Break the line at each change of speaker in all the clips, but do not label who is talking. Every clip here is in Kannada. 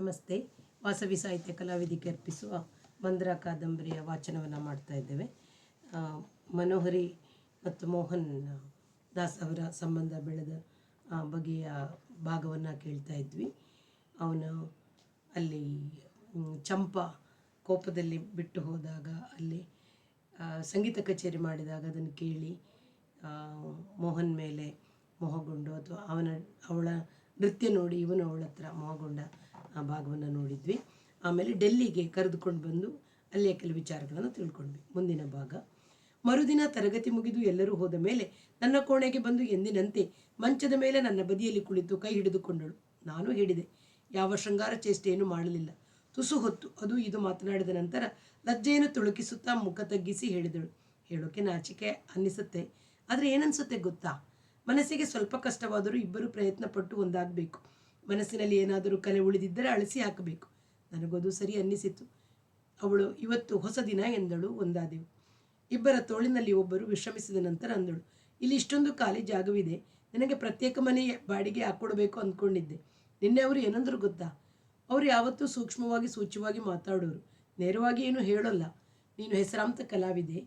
ನಮಸ್ತೆ. ವಾಸವಿ ಸಾಹಿತ್ಯ ಕಲಾವೇದಿಕೆ ಅರ್ಪಿಸುವ ಮಂದ್ರ ಕಾದಂಬರಿಯ ವಾಚನವನ್ನು ಮಾಡ್ತಾ ಇದ್ದೇವೆ. ಮನೋಹರಿ ಮತ್ತು ಮೋಹನ್ ದಾಸ್ ಅವರ ಸಂಬಂಧ ಬೆಳೆದ ಬಗೆಯ ಭಾಗವನ್ನು ಕೇಳ್ತಾ ಇದ್ವಿ. ಅವನು ಅಲ್ಲಿ ಚಂಪಾ ಕೋಪದಲ್ಲಿ ಬಿಟ್ಟು ಹೋದಾಗ ಅಲ್ಲಿ ಸಂಗೀತ ಕಚೇರಿ ಮಾಡಿದಾಗ ಅದನ್ನು ಕೇಳಿ ಮೋಹನ್ ಮೇಲೆ ಮೋಹಗೊಂಡು ಅಥವಾ ಅವಳ ನೃತ್ಯ ನೋಡಿ ಇವನು ಅವಳ ಹತ್ರ ಮೋಹಗೊಂಡ ಆ ಭಾಗವನ್ನು ನೋಡಿದ್ವಿ. ಆಮೇಲೆ ಡೆಲ್ಲಿಗೆ ಕರೆದುಕೊಂಡು ಬಂದು ಅಲ್ಲಿಯ ಕೆಲವು ವಿಚಾರಗಳನ್ನು ತಿಳ್ಕೊಂಡ್ವಿ. ಮುಂದಿನ ಭಾಗ. ಮರುದಿನ ತರಗತಿ ಮುಗಿದು ಎಲ್ಲರೂ ಹೋದ ಮೇಲೆ ನನ್ನ ಕೋಣೆಗೆ ಬಂದು ಎಂದಿನಂತೆ ಮಂಚದ ಮೇಲೆ ನನ್ನ ಬದಿಯಲ್ಲಿ ಕುಳಿತು ಕೈ ಹಿಡಿದುಕೊಂಡಳು. ನಾನು ಹೇಳಿದೆ. ಯಾವ ಶೃಂಗಾರ ಚೇಷ್ಟೆಯನ್ನು ಮಾಡಲಿಲ್ಲ. ತುಸು ಹೊತ್ತು ಅದು ಇದು ಮಾತನಾಡಿದ ನಂತರ ಲಜ್ಜೆಯನ್ನು ತುಳುಕಿಸುತ್ತಾ ಮುಖ ತಗ್ಗಿಸಿ ಹೇಳಿದಳು. ಹೇಳೋಕೆ ನಾಚಿಕೆ ಅನ್ನಿಸುತ್ತೆ, ಆದರೆ ಏನನ್ಸುತ್ತೆ ಗೊತ್ತಾ? ಮನಸ್ಸಿಗೆ ಸ್ವಲ್ಪ ಕಷ್ಟವಾದರೂ ಇಬ್ಬರು ಪ್ರಯತ್ನ ಪಟ್ಟು ಒಂದಾಗಬೇಕು. ಮನಸ್ಸಿನಲ್ಲಿ ಏನಾದರೂ ಕಲೆ ಉಳಿದಿದ್ದರೆ ಅಳಿಸಿ ಹಾಕಬೇಕು. ನನಗದು ಸರಿ ಅನ್ನಿಸಿತು. ಅವಳು ಇವತ್ತು ಹೊಸ ದಿನ ಎಂದಳು. ಒಂದಾದೆವು. ಇಬ್ಬರ ತೋಳಿನಲ್ಲಿ ಒಬ್ಬರು ವಿಶ್ರಮಿಸಿದ ನಂತರ ಅಂದಳು, ಇಲ್ಲಿ ಇಷ್ಟೊಂದು ಖಾಲಿ ಜಾಗವಿದೆ, ನಿನಗೆ ಪ್ರತ್ಯೇಕ ಮನೆ ಬಾಡಿಗೆ ಹಾಕ್ಕೊಡ್ಬೇಕು ಅಂದ್ಕೊಂಡಿದ್ದೆ. ನಿನ್ನೆ ಅವರು ಏನಂದ್ರು ಗೊತ್ತಾ? ಅವರು ಯಾವತ್ತೂ ಸೂಕ್ಷ್ಮವಾಗಿ ಸೂಚ್ಯವಾಗಿ ಮಾತಾಡೋರು, ನೇರವಾಗಿ ಏನು ಹೇಳೋಲ್ಲ. ನೀನು ಹೆಸರಾಂತ ಕಲಾವಿದೆ,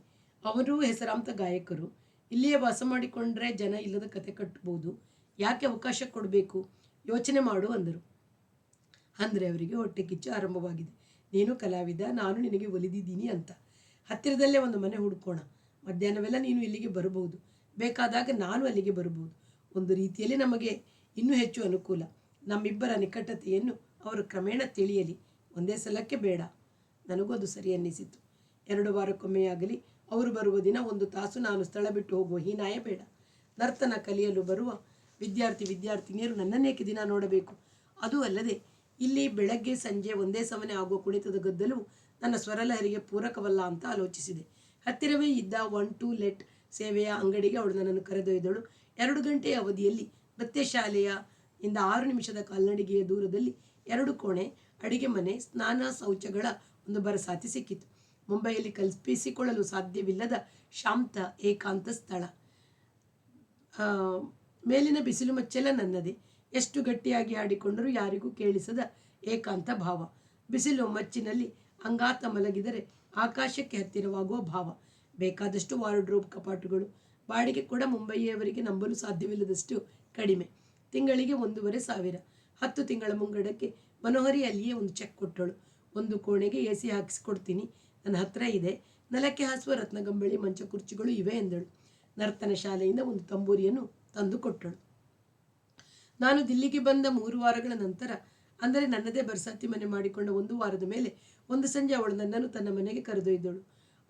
ಅವರೂ ಹೆಸರಾಂತ ಗಾಯಕರು, ಇಲ್ಲಿಯೇ ವಾಸ ಮಾಡಿಕೊಂಡ್ರೆ ಜನ ಇಲ್ಲದ ಕತೆ ಕಟ್ಬೋದು, ಯಾಕೆ ಅವಕಾಶ ಕೊಡಬೇಕು, ಯೋಚನೆ ಮಾಡು ಅಂದರು. ಅಂದರೆ ಅವರಿಗೆ ಹೊಟ್ಟೆ ಕಿಚ್ಚು ಆರಂಭವಾಗಿದೆ. ನೀನು ಕಲಾವಿದ, ನಾನು ನಿನಗೆ ಒಲಿದಿದ್ದೀನಿ ಅಂತ. ಹತ್ತಿರದಲ್ಲೇ ಒಂದು ಮನೆ ಹುಡ್ಕೋಣ. ಮಧ್ಯಾಹ್ನವೆಲ್ಲ ನೀನು ಇಲ್ಲಿಗೆ ಬರಬಹುದು, ಬೇಕಾದಾಗ ನಾನು ಅಲ್ಲಿಗೆ ಬರಬಹುದು. ಒಂದು ರೀತಿಯಲ್ಲಿ ನಮಗೆ ಇನ್ನೂ ಹೆಚ್ಚು ಅನುಕೂಲ. ನಮ್ಮಿಬ್ಬರ ನಿಕಟತೆಯನ್ನು ಅವರು ಕ್ರಮೇಣ ತಿಳಿಯಲಿ, ಒಂದೇ ಸಲಕ್ಕೆ ಬೇಡ. ನನಗೂ ಅದು ಸರಿ ಅನ್ನಿಸಿತು. 2 ವಾರಕ್ಕೊಮ್ಮೆಯಾಗಲಿ ಅವರು ಬರುವ ದಿನ 1 ತಾಸು ನಾನು ಸ್ಥಳ ಬಿಟ್ಟು ಹೋಗುವ ಹೀನಾಯ ಬೇಡ. ನರ್ತನ ಕಲಿಯಲು ಬರುವ ವಿದ್ಯಾರ್ಥಿನಿಯರು ನನ್ನನ್ನೇಕೆ ದಿನ ನೋಡಬೇಕು? ಅದೂ ಅಲ್ಲದೆ ಇಲ್ಲಿ ಬೆಳಗ್ಗೆ ಸಂಜೆ ಒಂದೇ ಸಮನೆ ಆಗುವ ಕುಣಿತದ ಗದ್ದಲು ನನ್ನ ಸ್ವರಲಹರಿಗೆ ಪೂರಕವಲ್ಲ ಅಂತ ಆಲೋಚಿಸಿದೆ. ಹತ್ತಿರವೇ ಇದ್ದ 1-2 ಲೆಟ್ ಸೇವೆಯ ಅಂಗಡಿಗೆ ಅವಳು ನನ್ನನ್ನು ಕರೆದೊಯ್ದಳು. 2 ಗಂಟೆಯ ಅವಧಿಯಲ್ಲಿ ನೃತ್ಯ ಶಾಲೆಯ ಇಂದ 6 ನಿಮಿಷದ ಕಾಲ್ನಡಿಗೆಯ ದೂರದಲ್ಲಿ 2 ಕೋಣೆ, ಅಡಿಗೆ ಮನೆ, ಸ್ನಾನ ಶೌಚಗಳ ಒಂದು ಬರಸಾತಿ ಸಿಕ್ಕಿತು. ಮುಂಬೈಯಲ್ಲಿ ಕಲ್ಪಿಸಿಕೊಳ್ಳಲು ಸಾಧ್ಯವಿಲ್ಲದ ಶಾಂತ ಏಕಾಂತ ಸ್ಥಳ. ಮೇಲಿನ ಬಿಸಿಲು ಮಚ್ಚೆಲ್ಲ ನನ್ನದೇ. ಎಷ್ಟು ಗಟ್ಟಿಯಾಗಿ ಹಾಡಿಕೊಂಡರೂ ಯಾರಿಗೂ ಕೇಳಿಸದ ಏಕಾಂತ ಭಾವ. ಬಿಸಿಲು ಮಚ್ಚಿನಲ್ಲಿ ಅಂಗಾತ ಮಲಗಿದರೆ ಆಕಾಶಕ್ಕೆ ಹತ್ತಿರವಾಗುವ ಭಾವ. ಬೇಕಾದಷ್ಟು ವಾರ್ಡ್ರೋಬ್ ಕಪಾಟುಗಳು. ಬಾಡಿಗೆ ಕೂಡ ಮುಂಬಯಿಯವರಿಗೆ ನಂಬಲು ಸಾಧ್ಯವಿಲ್ಲದಷ್ಟು ಕಡಿಮೆ. ತಿಂಗಳಿಗೆ 1,500. 10 ತಿಂಗಳ ಮುಂಗಡಕ್ಕೆ ಮನೋಹರಿ ಅಲ್ಲಿಯೇ ಒಂದು ಚೆಕ್ ಕೊಟ್ಟಳು. 1 ಕೋಣೆಗೆ AC ಹಾಕಿಸಿಕೊಡ್ತೀನಿ, ನನ್ನ ಹತ್ರ ಇದೆ, ನೆಲಕ್ಕೆ ಹಾಸುವ ರತ್ನಗಂಬಳಿ ಮಂಚ ಕುರ್ಚಿಗಳು ಇವೆ ಎಂದಳು. ನರ್ತನ ಶಾಲೆಯಿಂದ ಒಂದು ತಂಬೂರಿಯನ್ನು ತಂದು ಕೊಟ್ಟಳು. ನಾನು ದಿಲ್ಲಿಗೆ ಬಂದ 3 ವಾರಗಳ ನಂತರ, ಅಂದರೆ ನನ್ನದೇ ಬರ್ಸಾತಿ ಮನೆ ಮಾಡಿಕೊಂಡ 1 ವಾರದ ಮೇಲೆ ಒಂದು ಸಂಜೆ ಅವಳು ನನ್ನನ್ನು ತನ್ನ ಮನೆಗೆ ಕರೆದೊಯ್ದಳು.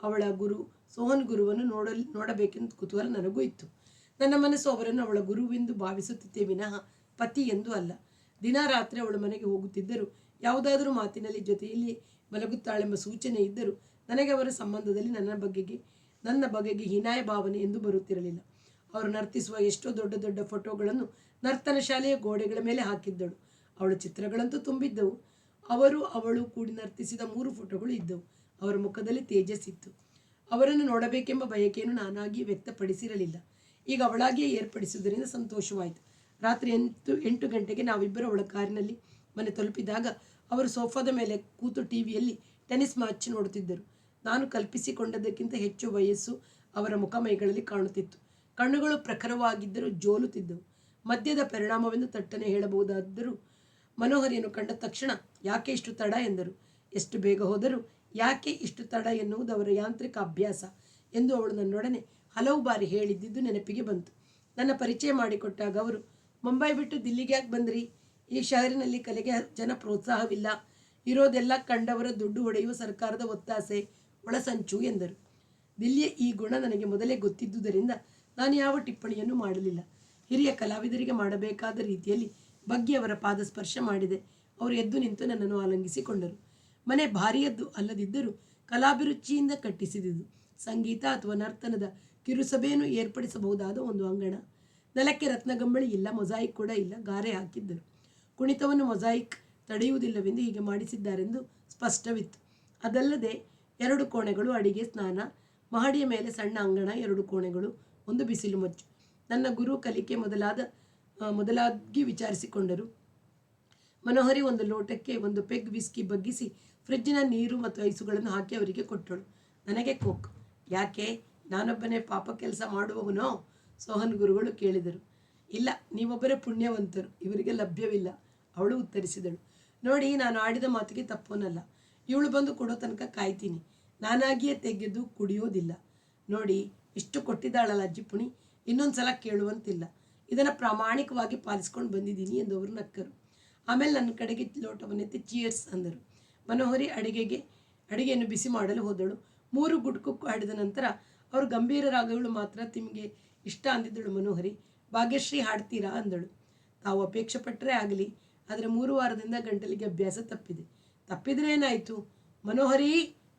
ಅವಳ ಗುರು ಸೋಹನ್ ಗುರುವನ್ನು ನೋಡಬೇಕೆಂದು ಕುತೂಹಲ ನನಗೂ ಇತ್ತು. ನನ್ನ ಮನಸ್ಸು ಅವರನ್ನು ಅವಳ ಗುರುವೆಂದು ಭಾವಿಸುತ್ತಿದ್ದೇ ವಿನಃ ಪತಿ ಎಂದು ಅಲ್ಲ. ದಿನ ರಾತ್ರಿ ಅವಳ ಮನೆಗೆ ಹೋಗುತ್ತಿದ್ದರೂ ಯಾವುದಾದರೂ ಮಾತಿನಲ್ಲಿ ಜೊತೆಯಲ್ಲಿ ಮಲಗುತ್ತಾಳೆಂಬ ಸೂಚನೆ ಇದ್ದರೂ ನನಗೆ ಅವರ ಸಂಬಂಧದಲ್ಲಿ ನನ್ನ ಬಗೆಗೆ ಹೀನಾಯ ಭಾವನೆ ಎಂದು ಬರುತ್ತಿರಲಿಲ್ಲ. ಅವರು ನರ್ತಿಸುವ ಎಷ್ಟೋ ದೊಡ್ಡ ದೊಡ್ಡ ಫೋಟೋಗಳನ್ನು ನರ್ತನ ಶಾಲೆಯ ಗೋಡೆಗಳ ಮೇಲೆ ಹಾಕಿದ್ದಳು. ಅವಳ ಚಿತ್ರಗಳಂತೂ ತುಂಬಿದ್ದವು. ಅವಳು ಕೂಡಿ ನರ್ತಿಸಿದ 3 ಫೋಟೋಗಳು ಇದ್ದವು. ಅವರ ಮುಖದಲ್ಲಿ ತೇಜಸ್ಸಿತ್ತು. ಅವರನ್ನು ನೋಡಬೇಕೆಂಬ ಬಯಕೆಯನ್ನು ನಾನಾಗಿ ವ್ಯಕ್ತಪಡಿಸಿರಲಿಲ್ಲ. ಈಗ ಅವಳಾಗಿಯೇ ಏರ್ಪಡಿಸುವುದರಿಂದ ಸಂತೋಷವಾಯಿತು. ರಾತ್ರಿ 8 ಗಂಟೆಗೆ ನಾವಿಬ್ಬರು ಅವಳ ಕಾರಿನಲ್ಲಿ ಮನೆ ತಲುಪಿದಾಗ ಅವರು ಸೋಫಾದ ಮೇಲೆ ಕೂತು ಟಿವಿಯಲ್ಲಿ ಟೆನ್ನಿಸ್ ಮ್ಯಾಚ್ ನೋಡುತ್ತಿದ್ದರು. ನಾನು ಕಲ್ಪಿಸಿಕೊಂಡದ್ದಕ್ಕಿಂತ ಹೆಚ್ಚು ವಯಸ್ಸು ಅವರ ಮುಖಮೈಗಳಲ್ಲಿ ಕಾಣುತ್ತಿತ್ತು. ಕಣ್ಣುಗಳು ಪ್ರಖರವಾಗಿದ್ದರೂ ಜೋಲುತ್ತಿದ್ದವು. ಮದ್ಯದ ಪರಿಣಾಮವೆಂದು ತಟ್ಟನೆ ಹೇಳಬಹುದಾದರೂ ಮನೋಹರಿಯನ್ನು ಕಂಡ ತಕ್ಷಣ ಯಾಕೆ ಇಷ್ಟು ತಡ ಎಂದರು. ಎಷ್ಟು ಬೇಗ ಹೋದರೂ ಯಾಕೆ ಇಷ್ಟು ತಡ ಎನ್ನುವುದು ಅವರ ಯಾಂತ್ರಿಕ ಅಭ್ಯಾಸ ಎಂದು ಅವಳು ನನ್ನೊಡನೆ ಹಲವು ಬಾರಿ ಹೇಳಿದ್ದುದು ನೆನಪಿಗೆ ಬಂತು. ನನ್ನ ಪರಿಚಯ ಮಾಡಿಕೊಟ್ಟಾಗ ಅವರು, ಮುಂಬೈ ಬಿಟ್ಟು ದಿಲ್ಲಿಗೆ ಯಾಕೆ ಬಂದ್ರಿ? ಈ ಶಹರಿನಲ್ಲಿ ಕಲೆಗೆ ಜನ ಪ್ರೋತ್ಸಾಹವಿಲ್ಲ, ಇರೋದೆಲ್ಲ ಕಂಡವರ ದುಡ್ಡು ಹೊಡೆಯುವ ಸರ್ಕಾರದ ಒತ್ತಾಸೆ, ಒಳಸಂಚು ಎಂದರು. ದಿಲ್ಲಿಯ ಈ ಗುಣ ನನಗೆ ಮೊದಲೇ ಗೊತ್ತಿದ್ದುದರಿಂದ ನಾನು ಯಾವ ಟಿಪ್ಪಣಿಯನ್ನು ಮಾಡಲಿಲ್ಲ. ಹಿರಿಯ ಕಲಾವಿದರಿಗೆ ಮಾಡಬೇಕಾದ ರೀತಿಯಲ್ಲಿ ಬಗ್ಗಿ ಅವರ ಪಾದ ಸ್ಪರ್ಶ ಮಾಡಿದೆ. ಅವರು ಎದ್ದು ನಿಂತು ನನ್ನನ್ನು ಆಲಂಗಿಸಿಕೊಂಡರು. ಮನೆ ಭಾರಿಯದ್ದು ಅಲ್ಲದಿದ್ದರೂ ಕಲಾಭಿರುಚಿಯಿಂದ ಕಟ್ಟಿಸಿದುದು. ಸಂಗೀತ ಅಥವಾ ನರ್ತನದ ಕಿರುಸಭೆಯನ್ನು ಏರ್ಪಡಿಸಬಹುದಾದ ಒಂದು ಅಂಗಣ. ನೆಲಕ್ಕೆ ರತ್ನಗಂಬಳಿ ಇಲ್ಲ, ಮೊಸಾಯಿಕ್ ಕೂಡ ಇಲ್ಲ, ಗಾರೆ ಹಾಕಿದ್ದರು. ಕುಣಿತವನ್ನು ಮೊಸಾಯಿಕ್ ತಡೆಯುವುದಿಲ್ಲವೆಂದು ಹೀಗೆ ಮಾಡಿಸಿದ್ದಾರೆಂದು ಸ್ಪಷ್ಟವಿತ್ತು. ಅದಲ್ಲದೆ 2 ಕೋಣೆಗಳು, ಅಡಿಗೆ, ಸ್ನಾನ, ಮಹಡಿಯ ಮೇಲೆ ಸಣ್ಣ ಅಂಗಣ, 2 ಕೋಣೆಗಳು, ಒಂದು ಬಿಸಿಲು ಮಚ್ಚು. ನನ್ನ ಗುರು ಕಲಿಕೆ ಮೊದಲಾಗಿ ವಿಚಾರಿಸಿಕೊಂಡರು. ಮನೋಹರಿ ಒಂದು ಲೋಟಕ್ಕೆ ಒಂದು ಪೆಗ್ ವಿಸ್ಕಿ ಬಗ್ಗಿಸಿ ಫ್ರಿಡ್ಜಿನ ನೀರು ಮತ್ತು ಐಸುಗಳನ್ನು ಹಾಕಿ ಅವರಿಗೆ ಕೊಟ್ಟಳು. ನನಗೆ ಕೋಕ್. ಯಾಕೆ, ನಾನೊಬ್ಬನೇ ಪಾಪ ಕೆಲಸ ಮಾಡುವವನೋ? ಸೋಹನ್ ಗುರುಗಳು ಕೇಳಿದರು. ಇಲ್ಲ, ನೀವೊಬ್ಬರೇ ಪುಣ್ಯವಂತರು, ಇವರಿಗೆ ಲಭ್ಯವಿಲ್ಲ, ಅವಳು ಉತ್ತರಿಸಿದಳು. ನೋಡಿ, ನಾನು ಆಡಿದ ಮಾತಿಗೆ ತಪ್ಪೋನಲ್ಲ. ಇವಳು ಬಂದು ಕೊಡೋ ತನಕ ಕಾಯ್ತೀನಿ. ನಾನಾಗಿಯೇ ತೆಗೆದು ಕುಡಿಯೋದಿಲ್ಲ. ನೋಡಿ, ಇಷ್ಟು ಕೊಟ್ಟಿದ್ದಾಳಲ್ಲ ಅಜ್ಜಿಪುಣಿ, ಇನ್ನೊಂದು ಸಲ ಕೇಳುವಂತಿಲ್ಲ. ಇದನ್ನು ಪ್ರಾಮಾಣಿಕವಾಗಿ ಪಾಲಿಸ್ಕೊಂಡು ಬಂದಿದ್ದೀನಿ ಎಂದು ಅವರು ನಕ್ಕರು. ಆಮೇಲೆ ನನ್ನ ಕಡೆಗೆ ಲೋಟವನ್ನೆತ್ತಿ ಚಿಯರ್ಸ್ ಅಂದರು. ಮನೋಹರಿ ಅಡಿಗೆಯನ್ನು ಬಿಸಿ ಮಾಡಲು ಹೋದಳು. 3 ಗುಟ್ಕು ಹಾಡಿದ ನಂತರ ಅವರು ಗಂಭೀರ ರಾಗಗಳು ಮಾತ್ರ ತಿಮಗೆ ಇಷ್ಟ ಅಂದಿದ್ದಳು ಮನೋಹರಿ. ಭಾಗ್ಯಶ್ರೀ ಹಾಡ್ತೀರಾ ಅಂದಳು. ತಾವು ಅಪೇಕ್ಷೆ ಪಟ್ಟರೆ ಆಗಲಿ, ಆದರೆ 3 ವಾರದಿಂದ ಗಂಟಲಿಗೆ ಅಭ್ಯಾಸ ತಪ್ಪಿದೆ. ತಪ್ಪಿದ್ರೆ ಏನಾಯಿತು? ಮನೋಹರಿ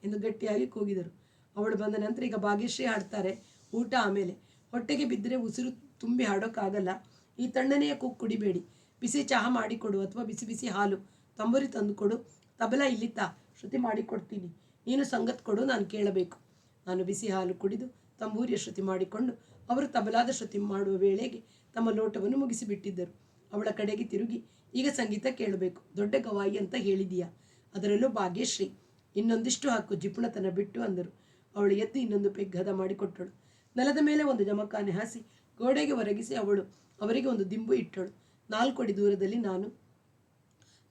ಎಂದು ಗಟ್ಟಿಯಾಗಿ ಕೂಗಿದರು. ಅವಳು ಬಂದ ನಂತರ ಈಗ ಭಾಗ್ಯಶ್ರೀ ಹಾಡ್ತಾರೆ, ಊಟ ಆಮೇಲೆ. ಹೊಟ್ಟೆಗೆ ಬಿದ್ದರೆ ಉಸಿರು ತುಂಬಿ ಹಾಡೋಕ್ಕಾಗಲ್ಲ. ಈ ತಣ್ಣನೆಯ ಕೂಗು ಕುಡಿಬೇಡಿ. ಬಿಸಿ ಚಹಾ ಮಾಡಿಕೊಡು ಅಥವಾ ಬಿಸಿ ಬಿಸಿ ಹಾಲು, ತಂಬೂರಿ ತಂದುಕೊಡು. ತಬಲ ಇಲ್ಲಿತ್ತಾ, ಶ್ರುತಿ ಮಾಡಿಕೊಡ್ತೀನಿ. ನೀನು ಸಂಗತ್ ಕೊಡು, ನಾನು ಕೇಳಬೇಕು. ನಾನು ಬಿಸಿ ಹಾಲು ಕುಡಿದು ತಂಬೂರಿಯ ಶ್ರುತಿ ಮಾಡಿಕೊಂಡು ಅವರು ತಬಲಾದ ಶ್ರುತಿ ಮಾಡುವ ವೇಳೆಗೆ ತಮ್ಮ ಲೋಟವನ್ನು ಮುಗಿಸಿಬಿಟ್ಟಿದ್ದರು. ಅವಳ ಕಡೆಗೆ ತಿರುಗಿ, ಈಗ ಸಂಗೀತ ಕೇಳಬೇಕು, ದೊಡ್ಡ ಗವಾಯಿ ಅಂತ ಹೇಳಿದೀಯಾ, ಅದರಲ್ಲೂ ಭಾಗ್ಯಶ್ರೀ. ಇನ್ನೊಂದಿಷ್ಟು ಹಾಕು, ಜಿಪುಣತನ ಬಿಟ್ಟು ಅಂದರು. ಅವಳು ಎದ್ದು ಇನ್ನೊಂದು ಪೆಗ್ ಹದ ಮಾಡಿಕೊಟ್ಟಳು. ನೆಲದ ಮೇಲೆ ಒಂದು ಜಮಖಾನೆ ಹಾಸಿ ಗೋಡೆಗೆ ಒರಗಿಸಿ ಅವರಿಗೆ ಒಂದು ದಿಂಬು ಇಟ್ಟಳು. 4 ಅಡಿ ದೂರದಲ್ಲಿ ನಾನು,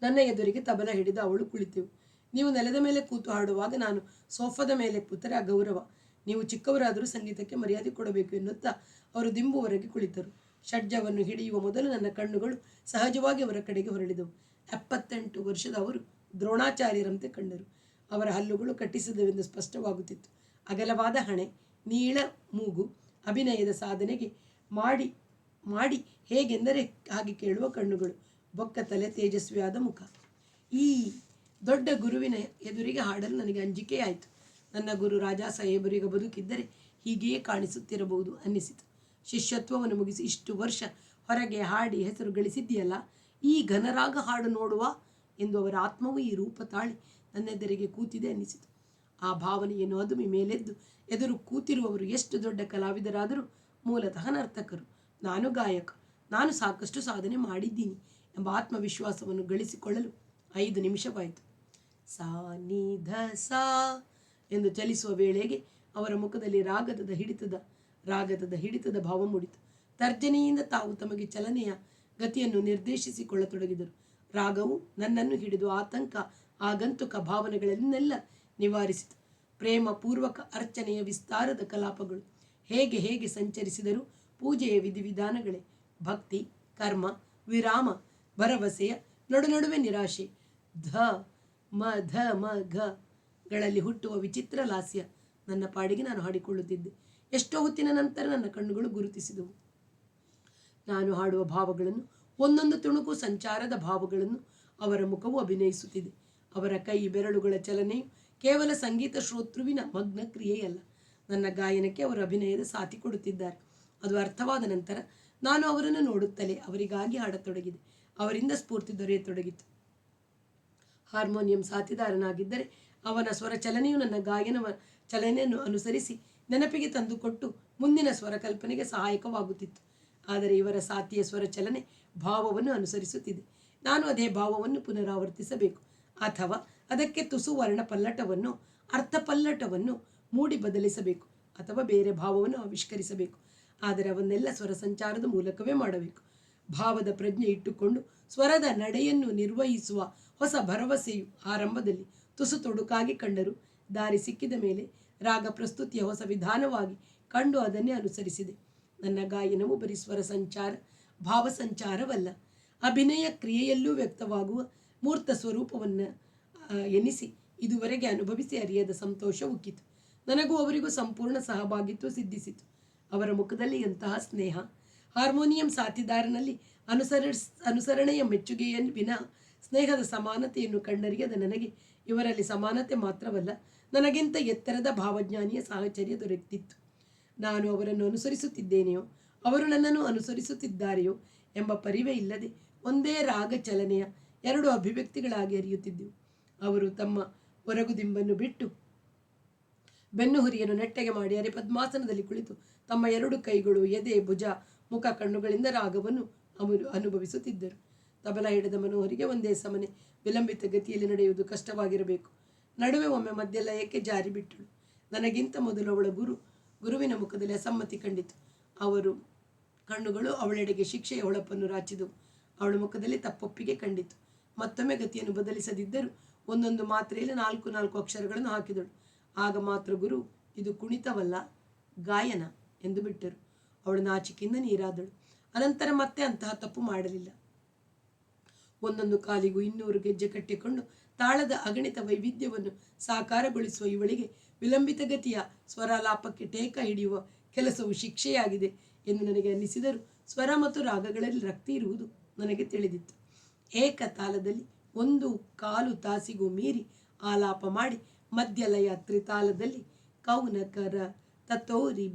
ನನ್ನ ಎದುರಿಗೆ ತಬಲ ಹಿಡಿದು ಅವಳು ಕುಳಿತೆವು. ನೀವು ನೆಲದ ಮೇಲೆ ಕೂತು ಹಾಡುವಾಗ ನಾನು ಸೋಫಾದ ಮೇಲೆ ಕೂತರೆ ಅಗೌರವ. ನೀವು ಚಿಕ್ಕವರಾದರೂ ಸಂಗೀತಕ್ಕೆ ಮರ್ಯಾದೆ ಕೊಡಬೇಕು ಎನ್ನುತ್ತಾ ಅವರು ದಿಂಬು ಹೊರಗೆ ಕುಳಿತರು. ಷಡ್ಜವನ್ನು ಹಿಡಿಯುವ ಮೊದಲು ನನ್ನ ಕಣ್ಣುಗಳು ಸಹಜವಾಗಿ ಅವರ ಕಡೆಗೆ ಹೊರಳಿದವು. 78 ವರ್ಷದ ಅವರು ದ್ರೋಣಾಚಾರ್ಯರಂತೆ ಕಂಡರು. ಅವರ ಹಲ್ಲುಗಳು ಕಟ್ಟಿಸಿದವೆಂದು ಸ್ಪಷ್ಟವಾಗುತ್ತಿತ್ತು. ಅಗಲವಾದ ಹಣೆ, ನೀಳ ಮೂಗು, ಅಭಿನಯದ ಸಾಧನೆಗೆ ಮಾಡಿ ಹೇಗೆಂದರೆ ಹಾಗೆ ಕೇಳುವ ಕಣ್ಣುಗಳು, ಬೊಕ್ಕ ತಲೆ, ತೇಜಸ್ವಿಯಾದ ಮುಖ. ಈ ದೊಡ್ಡ ಗುರುವಿನ ಎದುರಿಗೆ ಹಾಡಲು ನನಗೆ ಅಂಜಿಕೆಯಾಯಿತು. ನನ್ನ ಗುರು ರಾಜಾ ಸಾಹೇಬರಿಗೆ ಬದುಕಿದ್ದರೆ ಹೀಗೆಯೇ ಕಾಣಿಸುತ್ತಿರಬಹುದು ಅನ್ನಿಸಿತು. ಶಿಷ್ಯತ್ವವನ್ನು ಮುಗಿಸಿ ಇಷ್ಟು ವರ್ಷ ಹೊರಗೆ ಹಾಡಿ ಹೆಸರು ಗಳಿಸಿದ್ದೀಯಲ್ಲ, ಈ ಘನರಾಗ ಹಾಡು ನೋಡುವ ಎಂದು ಅವರ ಆತ್ಮವು ಈ ರೂಪ ತಾಳಿ ನನ್ನೆದುರಿಗೆ ಕೂತಿದೆ ಅನ್ನಿಸಿತು. ಆ ಭಾವನೆಯನ್ನು ಅದುಮಿ ಮೇಲೆದ್ದು ಎದುರು ಕೂತಿರುವವರು ಎಷ್ಟು ದೊಡ್ಡ ಕಲಾವಿದರಾದರೂ ಮೂಲತಃ ನರ್ತಕರು. ನಾನು ಗಾಯಕ, ನಾನು ಸಾಕಷ್ಟು ಸಾಧನೆ ಮಾಡಿದ್ದೀನಿ ಎಂಬ ಆತ್ಮವಿಶ್ವಾಸವನ್ನು ಗಳಿಸಿಕೊಳ್ಳಲು 5 ನಿಮಿಷವಾಯಿತು. ಸಾ ನಿ ಧ ಸಾ ಎಂದು ಚಲಿಸುವ ವೇಳೆಗೆ ಅವರ ಮುಖದಲ್ಲಿ ರಾಗದ ಹಿಡಿತದ ಭಾವ ಮೂಡಿತು. ತರ್ಜನೆಯಿಂದ ತಾವು ತಮಗೆ ಚಲನೆಯ ಗತಿಯನ್ನು ನಿರ್ದೇಶಿಸಿಕೊಳ್ಳತೊಡಗಿದರು. ರಾಗವು ನನ್ನನ್ನು ಹಿಡಿದು ಆತಂಕ, ಆಗಂತುಕ ಭಾವನೆಗಳನ್ನೆಲ್ಲ ನಿವಾರಿಸಿತು. ಪ್ರೇಮ ಪೂರ್ವಕ ಅರ್ಚನೆಯ ವಿಸ್ತಾರದ ಕಲಾಪಗಳು ಹೇಗೆ ಸಂಚರಿಸಿದರೂ ಪೂಜೆಯ ವಿಧಿವಿಧಾನಗಳೇ. ಭಕ್ತಿ, ಕರ್ಮ, ವಿರಾಮ, ಭರವಸೆಯ ನಡುವೆ ನಿರಾಶೆ, ಧ ಮ ಗಳಲ್ಲಿ ಹುಟ್ಟುವ ವಿಚಿತ್ರ ಲಾಸ್ಯ. ನನ್ನ ಪಾಡಿಗೆ ನಾನು ಹಾಡಿಕೊಳ್ಳುತ್ತಿದ್ದೆ. ಎಷ್ಟೋ ಹೊತ್ತಿನ ನಂತರ ನನ್ನ ಕಣ್ಣುಗಳು ಗುರುತಿಸಿದವು. ನಾನು ಹಾಡುವ ಭಾವಗಳನ್ನು, ಒಂದೊಂದು ತುಣುಕು ಸಂಚಾರದ ಭಾವಗಳನ್ನು ಅವರ ಮುಖವು ಅಭಿನಯಿಸುತ್ತಿದೆ. ಅವರ ಕೈ ಬೆರಳುಗಳ ಚಲನೆಯು ಕೇವಲ ಸಂಗೀತ ಶ್ರೋತೃವಿನ ಮಗ್ನ ಕ್ರಿಯೆಯಲ್ಲ. ನನ್ನ ಗಾಯನಕ್ಕೆ ಅವರು ಅಭಿನಯದ ಸಾಥಿ ಕೊಡುತ್ತಿದ್ದಾರೆ. ಅದು ಅರ್ಥವಾದ ನಂತರ ನಾನು ಅವರನ್ನು ನೋಡುತ್ತಲೇ ಅವರಿಗಾಗಿ ಹಾಡತೊಡಗಿದೆ. ಅವರಿಂದ ಸ್ಫೂರ್ತಿ ದೊರೆಯತೊಡಗಿತು. ಹಾರ್ಮೋನಿಯಂ ಸಾಥಿದಾರನಾಗಿದ್ದರೆ ಅವನ ಸ್ವರ ಚಲನೆಯು ನನ್ನ ಗಾಯನ ಚಲನೆಯನ್ನು ಅನುಸರಿಸಿ ನೆನಪಿಗೆ ತಂದುಕೊಟ್ಟು ಮುಂದಿನ ಸ್ವರ ಕಲ್ಪನೆಗೆ ಸಹಾಯಕವಾಗುತ್ತಿತ್ತು. ಆದರೆ ಇವರ ಸಾಥಿಯ ಸ್ವರ ಚಲನೆ ಭಾವವನ್ನು ಅನುಸರಿಸುತ್ತಿದೆ. ನಾನು ಅದೇ ಭಾವವನ್ನು ಪುನರಾವರ್ತಿಸಬೇಕು, ಅಥವಾ ಅದಕ್ಕೆ ತುಸು ವರ್ಣ ಪಲ್ಲಟವನ್ನು, ಅರ್ಥ ಪಲ್ಲಟವನ್ನು ಮೂಡಿ ಬದಲಿಸಬೇಕು, ಅಥವಾ ಬೇರೆ ಭಾವವನ್ನು ಆವಿಷ್ಕರಿಸಬೇಕು. ಆದರೆ ಅವನ್ನೆಲ್ಲ ಸ್ವರ ಸಂಚಾರದ ಮೂಲಕವೇ ಮಾಡಬೇಕು. ಭಾವದ ಪ್ರಜ್ಞೆ ಇಟ್ಟುಕೊಂಡು ಸ್ವರದ ನಡೆಯನ್ನು ನಿರ್ವಹಿಸುವ ಹೊಸ ಭರವಸೆಯು ಆರಂಭದಲ್ಲಿ ತುಸು ತೊಡುಕಾಗಿ ಕಂಡರೂ ದಾರಿ ಸಿಕ್ಕಿದ ಮೇಲೆ ರಾಗ ಪ್ರಸ್ತುತಿಯ ಹೊಸ ವಿಧಾನವಾಗಿ ಕಂಡು ಅದನ್ನೇ ಅನುಸರಿಸಿದೆ. ನನ್ನ ಗಾಯನವು ಬರೀ ಸ್ವರ ಸಂಚಾರ, ಭಾವ ಸಂಚಾರವಲ್ಲ, ಅಭಿನಯ ಕ್ರಿಯೆಯಲ್ಲೂ ವ್ಯಕ್ತವಾಗುವ ಮೂರ್ತ ಸ್ವರೂಪವನ್ನು ಎನಿಸಿ ಇದುವರೆಗೆ ಅನುಭವಿಸಿ ಅರಿಯದ ಸಂತೋಷ ಉಕ್ಕಿತು. ನನಗೂ ಅವರಿಗೂ ಸಂಪೂರ್ಣ ಸಹಭಾಗಿತ್ವ ಸಿದ್ಧಿಸಿತು. ಅವರ ಮುಖದಲ್ಲಿ ಎಂತಹ ಸ್ನೇಹ! ಹಾರ್ಮೋನಿಯಂ ಸಾಥಿದಾರನಲ್ಲಿ ಅನುಸರಣೆಯ ಮೆಚ್ಚುಗೆಯ ವಿನಃ ಸ್ನೇಹದ ಸಮಾನತೆಯನ್ನು ಕಂಡರಿಯದ ನನಗೆ ಇವರಲ್ಲಿ ಸಮಾನತೆ ಮಾತ್ರವಲ್ಲ, ನನಗಿಂತ ಎತ್ತರದ ಭಾವಜ್ಞಾನಿಯ ಸಾಹಚರ್ಯ ದೊರೆತಿತ್ತು. ನಾನು ಅವರನ್ನು ಅನುಸರಿಸುತ್ತಿದ್ದೇನೆಯೋ, ಅವರು ನನ್ನನ್ನು ಅನುಸರಿಸುತ್ತಿದ್ದಾರೆಯೋ ಎಂಬ ಪರಿವೇ ಇಲ್ಲದೆ ಒಂದೇ ರಾಗ ಚಲನೆಯ 2 ಅಭಿವ್ಯಕ್ತಿಗಳಾಗಿ ಹರಿಯುತ್ತಿದ್ದೆವು. ಅವರು ತಮ್ಮ ಒರಗುದಿಂಬನ್ನು ಬಿಟ್ಟು ಬೆನ್ನು ಹುರಿಯನ್ನು ನೆಟ್ಟಗೆ ಮಾಡಿ ಅರೆ ಪದ್ಮಾಸನದಲ್ಲಿ ಕುಳಿತು ತಮ್ಮ 2 ಕೈಗಳು, ಎದೆ, ಭುಜ, ಮುಖ, ಕಣ್ಣುಗಳಿಂದ ರಾಗವನ್ನು ಅನುಭವಿಸುತ್ತಿದ್ದರು. ತಬಲ ಹಿಡಿದ ಮನೋಹರಿಗೆ ಒಂದೇ ಸಮನೆ ವಿಲಂಬಿತ ಗತಿಯಲ್ಲಿ ನಡೆಯುವುದು ಕಷ್ಟವಾಗಿರಬೇಕು. ನಡುವೆ ಒಮ್ಮೆ ಮಧ್ಯಲಯಕ್ಕೆ ಜಾರಿ ಬಿಟ್ಟಳು. ನನಗಿಂತ ಮೊದಲು ಅವಳ ಗುರುವಿನ ಮುಖದಲ್ಲಿ ಅಸಮ್ಮತಿ ಕಂಡಿತು. ಅವರು ಕಣ್ಣುಗಳು ಅವಳೆಡೆಗೆ ಶಿಕ್ಷೆಯ ಹೊಳಪನ್ನು ರಾಚಿದವು. ಅವಳ ಮುಖದಲ್ಲಿ ತಪ್ಪೊಪ್ಪಿಗೆ ಕಂಡಿತು. ಮತ್ತೊಮ್ಮೆ ಗತಿಯನ್ನು ಬದಲಿಸದಿದ್ದರೂ ಒಂದೊಂದು ಮಾತ್ರೆಯಲ್ಲಿ 4 ಅಕ್ಷರಗಳನ್ನು ಹಾಕಿದಳು. ಆಗ ಮಾತ್ರ ಗುರು, ಇದು ಕುಣಿತವಲ್ಲ, ಗಾಯನ ಎಂದು ಬಿಟ್ಟರು. ಅವಳು ನಾಚಿಕೆಯಿಂದ ನೀರಾದಳು. ಅನಂತರ ಮತ್ತೆ ಅಂತಹ ತಪ್ಪು ಮಾಡಲಿಲ್ಲ. ಒಂದೊಂದು ಕಾಲಿಗೂ 200 ಗೆಜ್ಜೆ ಕಟ್ಟಿಕೊಂಡು ತಾಳದ ಅಗಣಿತ ವೈವಿಧ್ಯವನ್ನು ಸಾಕಾರಗೊಳಿಸುವ ಇವಳಿಗೆ ವಿಲಂಬಿತ ಗತಿಯ ಸ್ವರಾಲಾಪಕ್ಕೆ ಟೇಕ ಹಿಡಿಯುವ ಕೆಲಸವು ಶಿಕ್ಷೆಯಾಗಿದೆ ಎಂದು ನನಗೆ ಅನ್ನಿಸಿದರೂ ಸ್ವರ ಮತ್ತು ರಾಗಗಳಲ್ಲಿ ರಕ್ತಿ ಇರುವುದು ನನಗೆ ತಿಳಿದಿತ್ತು. ಏಕತಾಲದಲ್ಲಿ 1/4 ತಾಸಿಗೂ ಮೀರಿ ಆಲಾಪ ಮಾಡಿ ಮಧ್ಯಲಯ ತ್ರಿತಾಲದಲ್ಲಿ ಕೌನಕರ ತತೋರಿ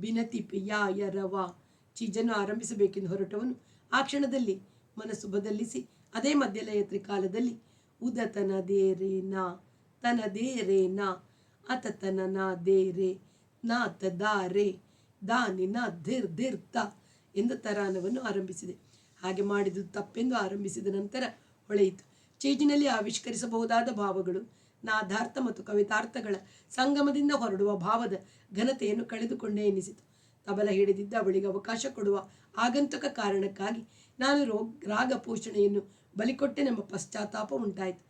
ಬಿನತಿ ಯಾಯರವ ಚೀಜನ್ನು ಆರಂಭಿಸಬೇಕೆಂದು ಹೊರಟವನು ಆ ಕ್ಷಣದಲ್ಲಿ ಮನಸ್ಸು ಬದಲಿಸಿ ಅದೇ ಮಧ್ಯಲಯ ತ್ರಿಕಾಲದಲ್ಲಿ ಉದತನ ದೇರೆ ನಾ ತನ ದೇರೆ ನಾ ಅತತನ ನಾ ದೇರೆ ನಾ ತದಾರೆ ದಾನಿ ನಾ ಧಿರ್ತ ಎಂದು ತರಾನವನ್ನು ಆರಂಭಿಸಿದೆ. ಹಾಗೆ ಮಾಡಿದುದು ತಪ್ಪೆಂದು ಆರಂಭಿಸಿದ ನಂತರ ಹೊಳೆಯಿತು. ಚೀಜಿನಲ್ಲಿ ಆವಿಷ್ಕರಿಸಬಹುದಾದ ಭಾವಗಳು ನಾದಾರ್ಥ ಮತ್ತು ಕವಿತಾರ್ಥಗಳ ಸಂಗಮದಿಂದ ಹೊರಡುವ ಭಾವದ ಘನತೆಯನ್ನು ಕಳೆದುಕೊಂಡೇ ಎನಿಸಿತು. ತಬಲ ಹಿಡಿದಿದ್ದ ಅವಳಿಗೆ ಅವಕಾಶ ಕೊಡುವ ಆಗಂತುಕ ಕಾರಣಕ್ಕಾಗಿ ನಾನು ರಾಗ ಪೋಷಣೆಯನ್ನು ಬಲಿಕೊಟ್ಟೆನೆಂಬ ಪಶ್ಚಾತ್ತಾಪ ಉಂಟಾಯಿತು.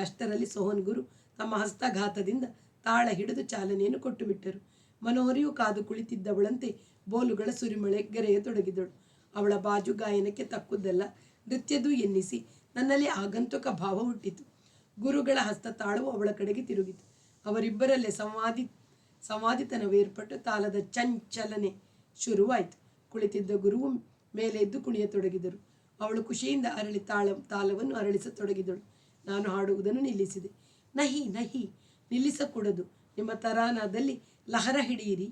ಅಷ್ಟರಲ್ಲಿ ಸೋಹನ್ ಗುರು ತಮ್ಮ ಹಸ್ತಘಾತದಿಂದ ತಾಳ ಹಿಡಿದು ಚಾಲನೆಯನ್ನು ಕೊಟ್ಟು ಬಿಟ್ಟರು. ಮನೋಹರಿಯು ಕಾದು ಕುಳಿತಿದ್ದವಳಂತೆ ಬೋಲುಗಳ ಸುರಿಮಳೆ ಗೆರೆಯತೊಡಗಿದಳು. ಅವಳ ಬಾಜು ಗಾಯನಕ್ಕೆ ತಕ್ಕುದಲ್ಲ, ನೃತ್ಯದು ಎನ್ನಿಸಿ ನನ್ನಲ್ಲಿ ಆಗಂತುಕ ಭಾವ ಹುಟ್ಟಿತು. ಗುರುಗಳ ಹಸ್ತ ತಾಳವು ಅವಳ ಕಡೆಗೆ ತಿರುಗಿತು. ಅವರಿಬ್ಬರಲ್ಲೇ ಸಂವಾದಿತನವೇರ್ಪಟ್ಟು ತಾಳದ ಚಂಚಲನೆ ಶುರುವಾಯಿತು. ಕುಳಿತಿದ್ದ ಗುರುವು ಮೇಲೆ ಎದ್ದು ಕುಣಿಯತೊಡಗಿದರು. ಅವಳು ಖುಷಿಯಿಂದ ಅರಳಿ ತಾಳವನ್ನು ಅರಳಿಸತೊಡಗಿದಳು. ನಾನು ಹಾಡುವುದನ್ನು ನಿಲ್ಲಿಸಿದೆ. ನಹಿ ನಹಿ, ನಿಲ್ಲಿಸಕೂಡದು, ನಿಮ್ಮ ತರಾನದಲ್ಲಿ ಲಹರ ಹಿಡಿಯಿರಿ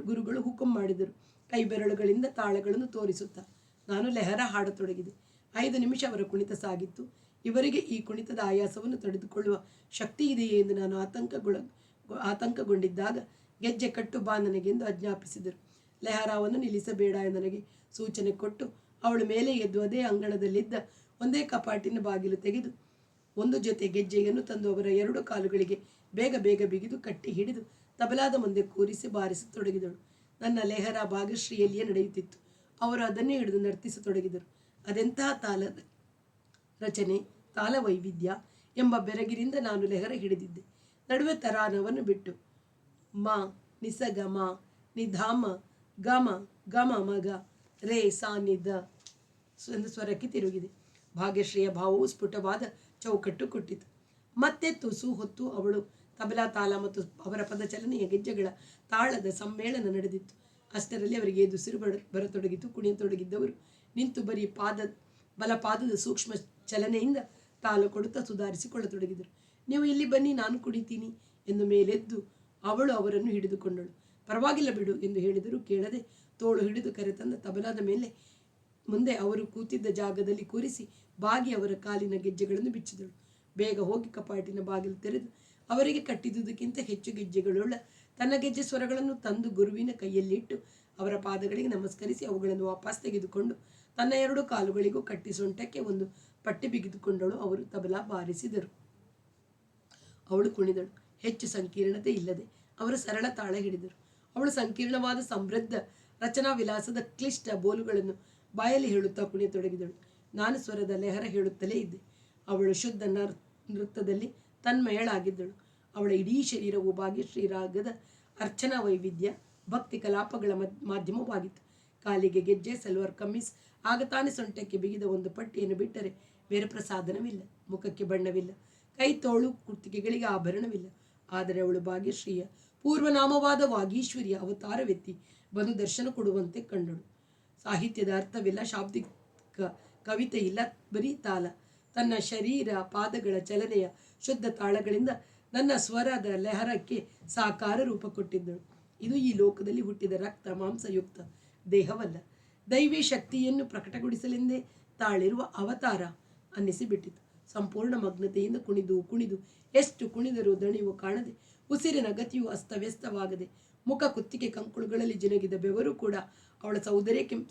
ಗುರುಗಳು ಹುಕುಂ ಮಾಡಿದರು. ಕೈ ಬೆರಳುಗಳಿಂದ ತಾಳಗಳನ್ನು ತೋರಿಸುತ್ತಾ ನಾನು ಲೆಹರ ಹಾಡತೊಡಗಿದೆ. 5 ನಿಮಿಷ ಅವರ ಕುಣಿತ ಸಾಗಿತ್ತು. ಇವರಿಗೆ ಈ ಕುಣಿತದ ಆಯಾಸವನ್ನು ತಡೆದುಕೊಳ್ಳುವ ಶಕ್ತಿ ಇದೆಯೇ ಎಂದು ನಾನು ಆತಂಕಗೊಂಡಿದ್ದಾಗ ಗೆಜ್ಜೆ ಕಟ್ಟು ಬಾ ನನಗೆಂದು ಆಜ್ಞಾಪಿಸಿದರು. ಲೆಹರಾವನ್ನು ನಿಲ್ಲಿಸಬೇಡ ನನಗೆ ಸೂಚನೆ ಕೊಟ್ಟು ಅವಳು ಮೇಲೆ ಎದ್ದು ಅದೇ ಅಂಗಣದಲ್ಲಿದ್ದ ಒಂದೇ ಕಪಾಟಿನ ಬಾಗಿಲು ತೆಗೆದು 1 ಜೊತೆ ಗೆಜ್ಜೆಯನ್ನು ತಂದು ಅವರ 2 ಕಾಲುಗಳಿಗೆ ಬೇಗ ಬೇಗ ಬಿಗಿದು ಕಟ್ಟಿ ಹಿಡಿದು ತಬಲಾದ ಮುಂದೆ ಕೂರಿಸಿ ಬಾರಿಸತೊಡಗಿದಳು. ನನ್ನ ಲೆಹರ ಭಾಗಶ್ರೀಯಲ್ಲಿಯೇ ನಡೆಯುತ್ತಿತ್ತು. ಅವರು ಅದನ್ನೇ ಹಿಡಿದು ನರ್ತಿಸತೊಡಗಿದರು. ಅದೆಂತಹ ತಾಲದ ರಚನೆ, ತಾಲ ವೈವಿಧ್ಯ ಎಂಬ ಬೆರಗಿನಿಂದ ನಾನು ಲೆಹರ ಹಿಡಿದಿದ್ದೆ. ನಡುವೆ ತರಾನವನ್ನು ಬಿಟ್ಟು ಮ ನಿಸಗ ಮ ನಿಧಾಮ ಗಮ ಗಮ ಮಗ ರೇ ಸಾನಿದ ಎಂದು ಸ್ವರಕ್ಕೆ ತಿರುಗಿದೆ. ಭಾಗ್ಯಶ್ರೀಯ ಭಾವವು ಸ್ಫುಟವಾದ ಚೌಕಟ್ಟು ಕೊಟ್ಟಿತು. ಮತ್ತೆ ತುಸು ಹೊತ್ತು ಅವಳು ತಬಲಾ ತಾಲ ಮತ್ತು ಅವರ ಪದಚಲನೆಯ ಗೆಜ್ಜೆಗಳ ತಾಳದ ಸಮ್ಮೇಳನ ನಡೆದಿತ್ತು. ಅಷ್ಟರಲ್ಲಿ ಅವರಿಗೆ ಎದುಸಿರು ಬರತೊಡಗಿತು. ಕುಣಿಯತೊಡಗಿದ್ದವರು ನಿಂತು ಬರೀ ಬಲಪಾದದ ಸೂಕ್ಷ್ಮ ಚಲನೆಯಿಂದ ತಾಲ ಕೊಡುತ್ತಾ ಸುಧಾರಿಸಿಕೊಳ್ಳತೊಡಗಿದರು. ನೀವು ಇಲ್ಲಿ ಬನ್ನಿ, ನಾನು ಕುಡಿತೀನಿ ಎಂದು ಮೇಲೆದ್ದು ಅವಳು ಅವರನ್ನು ಹಿಡಿದುಕೊಂಡಳು. ಪರವಾಗಿಲ್ಲ ಬಿಡು ಎಂದು ಹೇಳಿದರೂ ಕೇಳದೆ ತೋಳು ಹಿಡಿದು ಕರೆತಂದ ತಬಲಾದ ಮುಂದೆ ಅವರು ಕೂತಿದ್ದ ಜಾಗದಲ್ಲಿ ಕೂರಿಸಿ ಬಾಗಿ ಅವರ ಕಾಲಿನ ಗೆಜ್ಜೆಗಳನ್ನು ಬಿಚ್ಚಿದಳು. ಬೇಗ ಹೋಗಿ ಕಪಾಟಿನ ಬಾಗಿಲು ತೆರೆದು ಅವರಿಗೆ ಕಟ್ಟಿದುದಕ್ಕಿಂತ ಹೆಚ್ಚು ಗೆಜ್ಜೆಗಳುಳ್ಳ ತನ್ನ ಗೆಜ್ಜೆ ಸ್ವರಗಳನ್ನು ತಂದು ಗುರುವಿನ ಕೈಯಲ್ಲಿಟ್ಟು ಅವರ ಪಾದಗಳಿಗೆ ನಮಸ್ಕರಿಸಿ ಅವುಗಳನ್ನು ವಾಪಸ್ ತೆಗೆದುಕೊಂಡು ತನ್ನ 2 ಕಾಲುಗಳಿಗೂ ಕಟ್ಟಿ ಸೊಂಟಕ್ಕೆ ಒಂದು ಪಟ್ಟಿ ಬಿಗಿದುಕೊಂಡಳು. ಅವರು ತಬಲಾ ಬಾರಿಸಿದರು. ಅವಳು ಕುಣಿದಳು. ಹೆಚ್ಚು ಸಂಕೀರ್ಣತೆ ಇಲ್ಲದೆ ಅವರು ಸರಳ ತಾಳ ಹಿಡಿದರು. ಅವಳು ಸಂಕೀರ್ಣವಾದ ಸಮೃದ್ಧ ರಚನಾ ವಿಲಾಸದ ಕ್ಲಿಷ್ಟ ಬೋಲುಗಳನ್ನು ಬಾಯಲ್ಲಿ ಹೇಳುತ್ತಾ ಕುಣಿಯತೊಡಗಿದಳು. ನಾನು ಸ್ವರದ ಲೆಹರ ಹೇಳುತ್ತಲೇ ಇದ್ದೆ. ಅವಳು ಶುದ್ಧ ನೃತ್ಯದಲ್ಲಿ ತನ್ಮಯಳಾಗಿದ್ದಳು. ಅವಳ ಇಡೀ ಶರೀರವು ಭಾಗ್ಯಶ್ರೀರಾಗದ ಅರ್ಚನಾ ವೈವಿಧ್ಯ ಭಕ್ತಿ ಕಲಾಪಗಳ ಮಾಧ್ಯಮವಾಗಿತ್ತು. ಕಾಲಿಗೆ ಗೆಜ್ಜೆ, ಸಲ್ವಾರ್ ಕಮ್ಮೀಸ್, ಆಗ ತಾನೇ ಸೊಂಟಕ್ಕೆ ಬಿಗಿದ ಒಂದು ಪಟ್ಟಿಯನ್ನು ಬಿಟ್ಟರೆ ಬೇರೆ ಪ್ರಸಾದನವಿಲ್ಲ. ಮುಖಕ್ಕೆ ಬಣ್ಣವಿಲ್ಲ. ಕೈ ತೋಳು ಕುತ್ತಿಗೆಗಳಿಗೆ ಆಭರಣವಿಲ್ಲ. ಆದರೆ ಅವಳು ಭಾಗ್ಯಶ್ರೀಯ ಪೂರ್ವನಾಮವಾದ ವಾಗೀಶ್ವರಿಯ ಅವತಾರವೆತ್ತಿ ಬಂದು ದರ್ಶನ ಕೊಡುವಂತೆ ಕಂಡಳು. ಸಾಹಿತ್ಯದ ಅರ್ಥವಿಲ್ಲ, ಶಾಬ್ದಿಕ ಕವಿತೆ ಇಲ್ಲ, ಬರೀ ತಾಲ. ತನ್ನ ಶರೀರ ಪಾದಗಳ ಚಲನೆಯ ಶುದ್ಧ ತಾಳಗಳಿಂದ ನನ್ನ ಸ್ವರದ ಲೆಹರಕ್ಕೆ ಸಾಕಾರ ರೂಪ ಕೊಟ್ಟಿದ್ದಳು. ಇದು ಈ ಲೋಕದಲ್ಲಿ ಹುಟ್ಟಿದ ರಕ್ತ ಮಾಂಸಯುಕ್ತ ದೇಹವಲ್ಲ, ದೈವಿ ಶಕ್ತಿಯನ್ನು ಪ್ರಕಟಗೊಳಿಸಲೆಂದೇ ತಾಳಿರುವ ಅವತಾರ ಅನ್ನಿಸಿಬಿಟ್ಟಿತು. ಸಂಪೂರ್ಣ ಮಗ್ನತೆಯಿಂದ ಕುಣಿದು ಎಷ್ಟು ಕುಣಿದರೂ ದಣಿವು ಕಾಣದೆ, ಉಸಿರಿನ ಗತಿಯು ಅಸ್ತವ್ಯಸ್ತವಾಗದೆ, ಮುಖ ಕುತ್ತಿಗೆ ಕಂಕುಳುಗಳಲ್ಲಿ ಜಿನಗಿದ ಬೆವರು ಕೂಡ ಅವಳ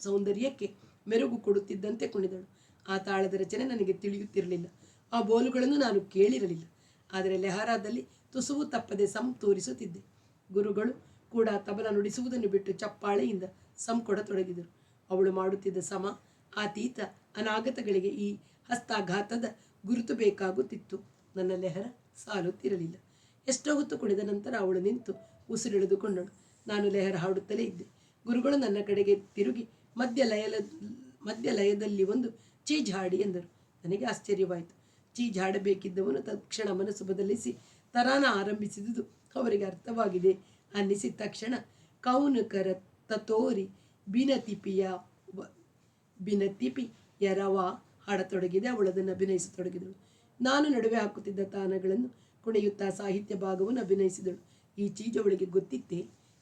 ಸೌಂದರ್ಯಕ್ಕೆ ಮೆರುಗು ಕೊಡುತ್ತಿದ್ದಂತೆ ಕುಣಿದಳು. ಆ ತಾಳದ ರಚನೆ ನನಗೆ ತಿಳಿಯುತ್ತಿರಲಿಲ್ಲ. ಆ ಬೋಲುಗಳನ್ನು ನಾನು ಕೇಳಿರಲಿಲ್ಲ. ಆದರೆ ಲೆಹರಾದಲ್ಲಿ ತುಸುವು ತಪ್ಪದೆ ಸಂ ತೋರಿಸುತ್ತಿದ್ದೆ. ಗುರುಗಳು ಕೂಡ ತಬಲ ನುಡಿಸುವುದನ್ನು ಬಿಟ್ಟು ಚಪ್ಪಾಳೆಯಿಂದ ಸಂ ಕೊಡತೊಡಗಿದರು. ಅವಳು ಮಾಡುತ್ತಿದ್ದ ಸಮ ಅತೀತ ಅನಾಗತಗಳಿಗೆ ಈ ಹಸ್ತಾಘಾತದ ಗುರುತು ಬೇಕಾಗುತ್ತಿತ್ತು. ನನ್ನ ಲೆಹರ ಸಾಲುತ್ತಿರಲಿಲ್ಲ. ಎಷ್ಟೋ ಹೊತ್ತು ಕುಣಿದ ನಂತರ ಅವಳು ನಿಂತು ಉಸಿರೆಳೆದುಕೊಂಡಳು. ನಾನು ಲೆಹರ ಹಾಡುತ್ತಲೇ ಇದ್ದೆ. ಗುರುಗಳು ನನ್ನ ಕಡೆಗೆ ತಿರುಗಿ ಮಧ್ಯ ಲಯದಲ್ಲಿ ಒಂದು ಚೀಜ್ ಹಾಡಿ ಎಂದರು. ನನಗೆ ಆಶ್ಚರ್ಯವಾಯಿತು. ಚೀಜ್ ಹಾಡಬೇಕಿದ್ದವನು ತಕ್ಷಣ ಮನಸ್ಸು ಬದಲಿಸಿ ತರಾನ ಆರಂಭಿಸಿದುದು ಅವರಿಗೆ ಅರ್ಥವಾಗಿದೆ ಅನ್ನಿಸಿದ ತಕ್ಷಣ ಕೌನುಕರ ತತೋರಿ ಬಿನತಿಪಿ ಎರವ ಹಾಡತೊಡಗಿದೆ. ಅವಳು ಅದನ್ನು ಅಭಿನಯಿಸತೊಡಗಿದಳು. ನಾನು ನಡುವೆ ಹಾಕುತ್ತಿದ್ದ ತಾನಗಳನ್ನು ಕುಣಿಯುತ್ತಾ ಸಾಹಿತ್ಯ ಭಾಗವನ್ನು ಅಭಿನಯಿಸಿದಳು. ಈ ಚೀಜ್ ಅವಳಿಗೆ ಗೊತ್ತಿತ್ತೇ?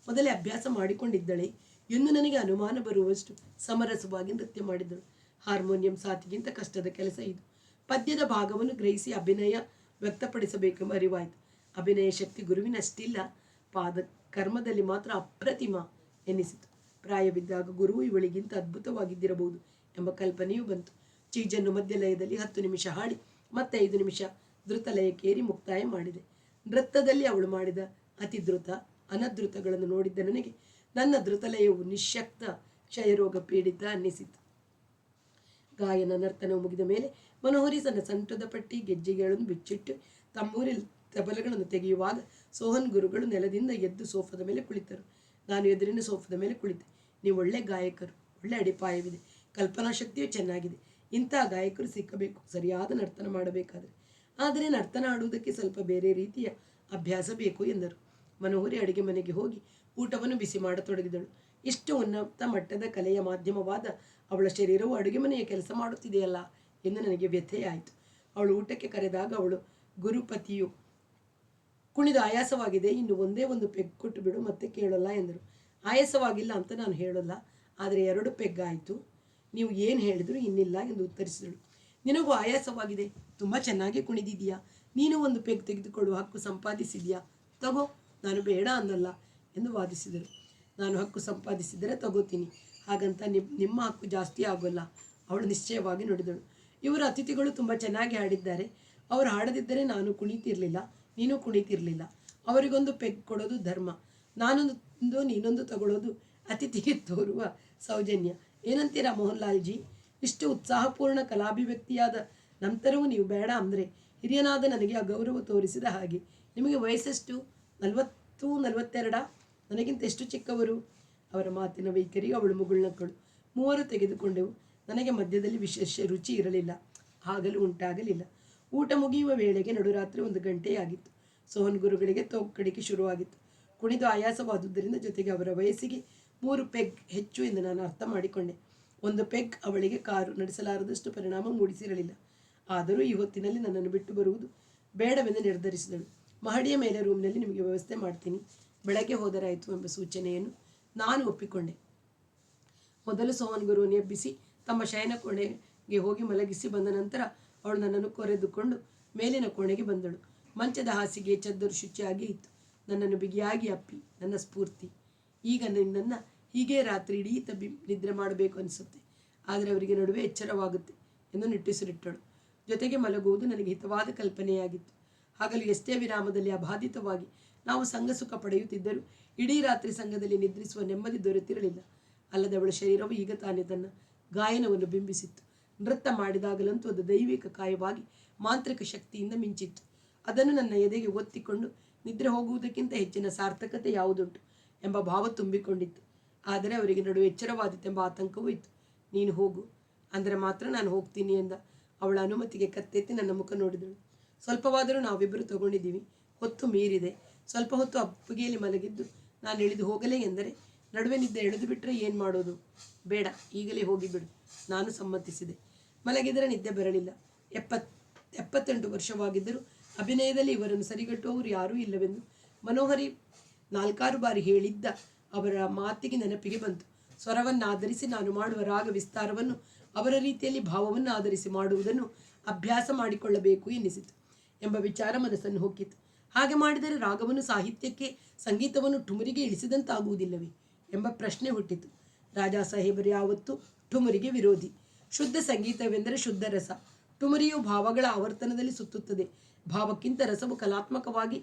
ಮೊದಲೇ ಅಭ್ಯಾಸ ಮಾಡಿಕೊಂಡಿದ್ದಳೆ ಎಂದು ನನಗೆ ಅನುಮಾನ ಬರುವಷ್ಟು ಸಮರಸವಾಗಿ ನೃತ್ಯ ಮಾಡಿದಳು. ಹಾರ್ಮೋನಿಯಂ ಸಾಥಿಗಿಂತ ಕಷ್ಟದ ಕೆಲಸ ಇದು. ಪದ್ಯದ ಭಾಗವನ್ನು ಗ್ರಹಿಸಿ ಅಭಿನಯ ವ್ಯಕ್ತಪಡಿಸಬೇಕೆಂಬ ಅರಿವಾಯಿತು. ಅಭಿನಯ ಶಕ್ತಿ ಗುರುವಿನಷ್ಟಿಲ್ಲ, ಪಾದ ಕರ್ಮದಲ್ಲಿ ಮಾತ್ರ ಅಪ್ರತಿಮ ಎನ್ನಿಸಿತು. ಪ್ರಾಯ ಬಿದ್ದಾಗ ಗುರುವು ಇವಳಿಗಿಂತ ಅದ್ಭುತವಾಗಿದ್ದಿರಬಹುದು ಎಂಬ ಕಲ್ಪನೆಯೂ ಬಂತು. ಚೀಜನ್ನು ಮಧ್ಯಲಯದಲ್ಲಿ 10 ನಿಮಿಷ ಹಾಡಿ ಮತ್ತೆ 5 ನಿಮಿಷ ಧೃತಲಯಕ್ಕೇರಿ ಮುಕ್ತಾಯ ಮಾಡಿದೆ. ನೃತ್ಯದಲ್ಲಿ ಅವಳು ಮಾಡಿದ ಅತಿ ಧೃತ ಅನಧೃತಗಳನ್ನು ನೋಡಿದ್ದ ನನಗೆ ನನ್ನ ಧೃತಲಯವು ನಿಶ್ಶಕ್ತ ಕ್ಷಯರೋಗ ಪೀಡಿತ ಅನ್ನಿಸಿತು. ಗಾಯನ ನರ್ತನವು ಮುಗಿದ ಮೇಲೆ ಮನೋಹರಿ ತನ್ನ ಸಂಟದ ಪಟ್ಟಿ ಗೆಜ್ಜೆಗಳನ್ನು ಬಿಚ್ಚಿಟ್ಟು ತಮ್ಮೂರಿ ತಬಲಗಳನ್ನು ತೆಗೆಯುವಾಗ ಸೋಹನ್ ಗುರುಗಳು ನೆಲದಿಂದ ಎದ್ದು ಸೋಫಾದ ಮೇಲೆ ಕುಳಿತರು. ನಾನು ಎದುರಿನ ಸೋಫಾದ ಮೇಲೆ ಕುಳಿತೆ. ನೀವು ಒಳ್ಳೆ ಗಾಯಕರು, ಒಳ್ಳೆ ಅಡಿಪಾಯವಿದೆ, ಕಲ್ಪನಾ ಶಕ್ತಿಯೂ ಚೆನ್ನಾಗಿದೆ. ಇಂತಹ ಗಾಯಕರು ಸಿಕ್ಕಬೇಕು, ಸರಿಯಾದ ನರ್ತನ ಮಾಡಬೇಕಾದರೆ. ಆದರೆ ನರ್ತನ ಆಡುವುದಕ್ಕೆ ಸ್ವಲ್ಪ ಬೇರೆ ರೀತಿಯ ಅಭ್ಯಾಸ ಬೇಕು ಎಂದರು. ಮನೋಹರಿ ಅಡುಗೆ ಮನೆಗೆ ಹೋಗಿ ಊಟವನ್ನು ಬಿಸಿ ಮಾಡತೊಡಗಿದಳು. ಇಷ್ಟು ಉನ್ನತ ಮಟ್ಟದ ಕಲೆಯ ಮಾಧ್ಯಮವಾದ ಅವಳ ಶರೀರವು ಅಡುಗೆ ಮನೆಯ ಕೆಲಸ ಮಾಡುತ್ತಿದೆಯಲ್ಲ ಎಂದು ನನಗೆ ವ್ಯಥೆಯಾಯಿತು. ಅವಳು ಊಟಕ್ಕೆ ಕರೆದಾಗ ಅವಳು ಗುರುಪತಿಯು ಕುಣಿದು ಆಯಾಸವಾಗಿದೆ, ಇನ್ನು ಒಂದೇ ಒಂದು ಪೆಗ್ ಕೊಟ್ಟು ಬಿಡು, ಮತ್ತೆ ಕೇಳೋಲ್ಲ ಎಂದರು. ಆಯಾಸವಾಗಿಲ್ಲ ಅಂತ ನಾನು ಹೇಳೋಲ್ಲ, ಆದರೆ 2 ಪೆಗ್ ಆಯಿತು, ನೀವು ಏನು ಹೇಳಿದ್ರು ಇನ್ನಿಲ್ಲ ಎಂದು ಉತ್ತರಿಸಿದಳು. ನಿನಗೂ ಆಯಾಸವಾಗಿದೆ, ತುಂಬ ಚೆನ್ನಾಗಿ ಕುಣಿದಿದೆಯಾ, ನೀನು ಒಂದು ಪೆಗ್ ತೆಗೆದುಕೊಳ್ಳುವ ಹಕ್ಕು ಸಂಪಾದಿಸಿದೆಯಾ, ತಗೋ, ನಾನು ಬೇಡ ಅನ್ನಲ್ಲ ಎಂದು ವಾದಿಸಿದರು. ನಾನು ಹಕ್ಕು ಸಂಪಾದಿಸಿದರೆ ತಗೋತೀನಿ, ಹಾಗಂತ ನಿಮ್ಮ ಹಕ್ಕು ಜಾಸ್ತಿ ಆಗೋಲ್ಲ, ಅವಳು ನಿಶ್ಚಯವಾಗಿ ನುಡಿದಳು. ಇವರ ಅತಿಥಿಗಳು ತುಂಬ ಚೆನ್ನಾಗಿ ಹಾಡಿದ್ದಾರೆ, ಅವರು ಹಾಡದಿದ್ದರೆ ನಾನು ಕುಣಿತಿರಲಿಲ್ಲ, ನೀನು ಕುಣಿತಿರಲಿಲ್ಲ. ಅವರಿಗೊಂದು ಪೆಗ್ ಕೊಡೋದು ಧರ್ಮ, ನಾನೊಂದು ನೀನೊಂದು ತಗೊಳ್ಳೋದು ಅತಿಥಿಗೆ ತೋರುವ ಸೌಜನ್ಯ. ಏನಂತೀರಾ ಮೋಹನ್ ಲಾಲ್ ಜಿ? ಇಷ್ಟು ಉತ್ಸಾಹಪೂರ್ಣ ಕಲಾಭಿವ್ಯಕ್ತಿಯಾದ ನಂತರವೂ ನೀವು ಬೇಡ ಅಂದರೆ ಹಿರಿಯನಾದ ನನಗೆ ಅಗೌರವ ತೋರಿಸಿದ ಹಾಗೆ. ನಿಮಗೆ ವಯಸ್ಸೆಷ್ಟು? 40-42? ನನಗಿಂತ ಎಷ್ಟು ಚಿಕ್ಕವರು? ಅವರ ಮಾತಿನ ವೈಖರಿಗೆ ಅವಳು ಮುಗುಳ್ನಕ್ಕಳು. 3 ತೆಗೆದುಕೊಂಡೆವು. ನನಗೆ ಮಧ್ಯದಲ್ಲಿ ವಿಶೇಷ ರುಚಿ ಇರಲಿಲ್ಲ, ಆಗಲೂ ಉಂಟಾಗಲಿಲ್ಲ. ಊಟ ಮುಗಿಯುವ ವೇಳೆಗೆ ನಡುರಾತ್ರಿ 1 ಗಂಟೆಯಾಗಿತ್ತು. ಸೋಹನ್ ಗುರುಗಳಿಗೆ ತೋಕಡಿಕೆ ಶುರುವಾಗಿತ್ತು. ಕುಣಿದು ಆಯಾಸವಾದುದರಿಂದ ಜೊತೆಗೆ ಅವರ ವಯಸ್ಸಿಗೆ 3 ಪೆಗ್ ಹೆಚ್ಚು ಎಂದು ನಾನು ಅರ್ಥ ಮಾಡಿಕೊಂಡೆ. 1 ಪೆಗ್ ಅವಳಿಗೆ ಕಾರು ನಡೆಸಲಾರದಷ್ಟು ಪರಿಣಾಮ ಮೂಡಿಸಿರಲಿಲ್ಲ. ಆದರೂ ಈ ಹೊತ್ತಿನಲ್ಲಿ ನನ್ನನ್ನು ಬಿಟ್ಟು ಬರುವುದು ಬೇಡವೆಂದು ನಿರ್ಧರಿಸಿದಳು. ಮಹಡಿಯ ಮೇಲೆ ರೂಮ್ನಲ್ಲಿ ನಿಮಗೆ ವ್ಯವಸ್ಥೆ ಮಾಡ್ತೀನಿ, ಬೆಳಗ್ಗೆ ಹೋದರಾಯಿತು ಎಂಬ ಸೂಚನೆಯನ್ನು ನಾನು ಒಪ್ಪಿಕೊಂಡೆ. ಮೊದಲು ಸೋಹನ್ ಗುರುವನ್ನು ಎಬ್ಬಿಸಿ ತಮ್ಮ ಶಯನ ಕೋಣೆಗೆ ಹೋಗಿ ಮಲಗಿಸಿ ಬಂದ ನಂತರ ಅವಳು ನನ್ನನ್ನು ಕೊರೆದುಕೊಂಡು ಮೇಲಿನ ಕೋಣೆಗೆ ಬಂದಳು. ಮಂಚದ ಹಾಸಿಗೆ ಚದ್ದರು ಶುಚಿಯಾಗಿ ಇತ್ತು. ನನ್ನನ್ನು ಬಿಗಿಯಾಗಿ ಅಪ್ಪಿ, ನನ್ನ ಸ್ಫೂರ್ತಿ, ಈಗ ನಿನ್ನನ್ನು ಹೀಗೆ ರಾತ್ರಿ ಇಡೀ ನಿದ್ರೆ ಮಾಡಬೇಕು ಅನಿಸುತ್ತೆ, ಆದರೆ ಅವರಿಗೆ ನಡುವೆ ಎಚ್ಚರವಾಗುತ್ತೆ ಎಂದು ನಿಟ್ಟುಸಿರಿಟ್ಟಳು. ಜೊತೆಗೆ ಮಲಗುವುದು ನನಗೆ ಹಿತವಾದ ಕಲ್ಪನೆಯಾಗಿತ್ತು. ಹಾಗಲು ಎಷ್ಟೇ ವಿರಾಮದಲ್ಲಿ ಅಬಾಧಿತವಾಗಿ ನಾವು ಸಂಘ ಸುಖ ಪಡೆಯುತ್ತಿದ್ದರೂ ಇಡೀ ರಾತ್ರಿ ಸಂಘದಲ್ಲಿ ನಿದ್ರಿಸುವ ನೆಮ್ಮದಿ ದೊರೆತಿರಲಿಲ್ಲ. ಅಲ್ಲದೆ ಅವಳ ಶರೀರವು ಈಗ ತಾನೇ ತನ್ನ ಗಾಯನವನ್ನು ಬಿಂಬಿಸಿತ್ತು. ನೃತ್ಯ ಮಾಡಿದಾಗಲಂತೂ ಅದು ದೈವಿಕ ಕಾಯವಾಗಿ ಮಾಂತ್ರಿಕ ಶಕ್ತಿಯಿಂದ ಮಿಂಚಿತ್ತು. ಅದನ್ನು ನನ್ನ ಎದೆಗೆ ಒತ್ತಿಕೊಂಡು ನಿದ್ರೆ ಹೋಗುವುದಕ್ಕಿಂತ ಹೆಚ್ಚಿನ ಸಾರ್ಥಕತೆ ಯಾವುದುಂಟು ಎಂಬ ಭಾವ ತುಂಬಿಕೊಂಡಿತ್ತು. ಆದರೆ ಅವರಿಗೆ ನಡುವೆ ಎಚ್ಚರವಾದಿತ್ತೆಂಬ ಆತಂಕವೂ ಇತ್ತು. ನೀನು ಹೋಗು ಅಂದರೆ ಮಾತ್ರ ನಾನು ಹೋಗ್ತೀನಿ ಎಂದ. ಅವಳ ಅನುಮತಿಗೆ ಕತ್ತೆತ್ತಿ ನನ್ನ ಮುಖ ನೋಡಿದಳು. ಸ್ವಲ್ಪವಾದರೂ ನಾವಿಬ್ಬರು ತಗೊಂಡಿದ್ದೀವಿ, ಹೊತ್ತು ಮೀರಿದೆ. ಸ್ವಲ್ಪ ಹೊತ್ತು ಅಪ್ಪುಗೆಯಲ್ಲಿ ಮಲಗಿದ್ದು ನಾನು ಇಳಿದು ಹೋಗಲೇ ಎಂದರೆ ನಡುವೆ ನಿದ್ದೆ ಎಳೆದು ಬಿಟ್ಟರೆ ಏನು ಮಾಡೋದು? ಬೇಡ, ಈಗಲೇ ಹೋಗಿಬಿಡು. ನಾನು ಸಮ್ಮತಿಸಿದೆ. ಮಲಗಿದರೆ ನಿದ್ದೆ ಬರಲಿಲ್ಲ. 78 ವರ್ಷವಾಗಿದ್ದರೂ ಅಭಿನಯದಲ್ಲಿ ಇವರನ್ನು ಸರಿಗಟ್ಟುವವರು ಯಾರೂ ಇಲ್ಲವೆಂದು ಮನೋಹರಿ 4-6 ಬಾರಿ ಹೇಳಿದ್ದ ಅವರ ಮಾತಿಗೆ ನೆನಪಿಗೆ ಬಂತು. ಸ್ವರವನ್ನಾಧರಿಸಿ ನಾನು ಮಾಡುವ ರಾಗ ವಿಸ್ತಾರವನ್ನು ಅವರ ರೀತಿಯಲ್ಲಿ ಭಾವವನ್ನು ಆಧರಿಸಿ ಮಾಡುವುದನ್ನು ಅಭ್ಯಾಸ ಮಾಡಿಕೊಳ್ಳಬೇಕು ಎನ್ನಿಸಿತು ಎಂಬ ವಿಚಾರ ಮನಸ್ಸನ್ನು ಹೊಕ್ಕಿತು. ಹಾಗೆ ಮಾಡಿದರೆ ರಾಗವನ್ನು ಸಾಹಿತ್ಯಕ್ಕೆ, ಸಂಗೀತವನ್ನು ಟುಮರಿಗೆ ಇಳಿಸಿದಂತಾಗುವುದಿಲ್ಲವೇ ಎಂಬ ಪ್ರಶ್ನೆ ಹುಟ್ಟಿತು. ರಾಜಾ ಸಾಹೇಬರು ಯಾವತ್ತೂ ಠುಮರಿಗೆ ವಿರೋಧಿ. ಶುದ್ಧ ಸಂಗೀತವೆಂದರೆ ಶುದ್ಧ ರಸ. ಠುಮರಿಯು ಭಾವಗಳ ಆವರ್ತನದಲ್ಲಿ ಸುತ್ತುತ್ತದೆ. ಭಾವಕ್ಕಿಂತ ರಸವು ಕಲಾತ್ಮಕವಾಗಿ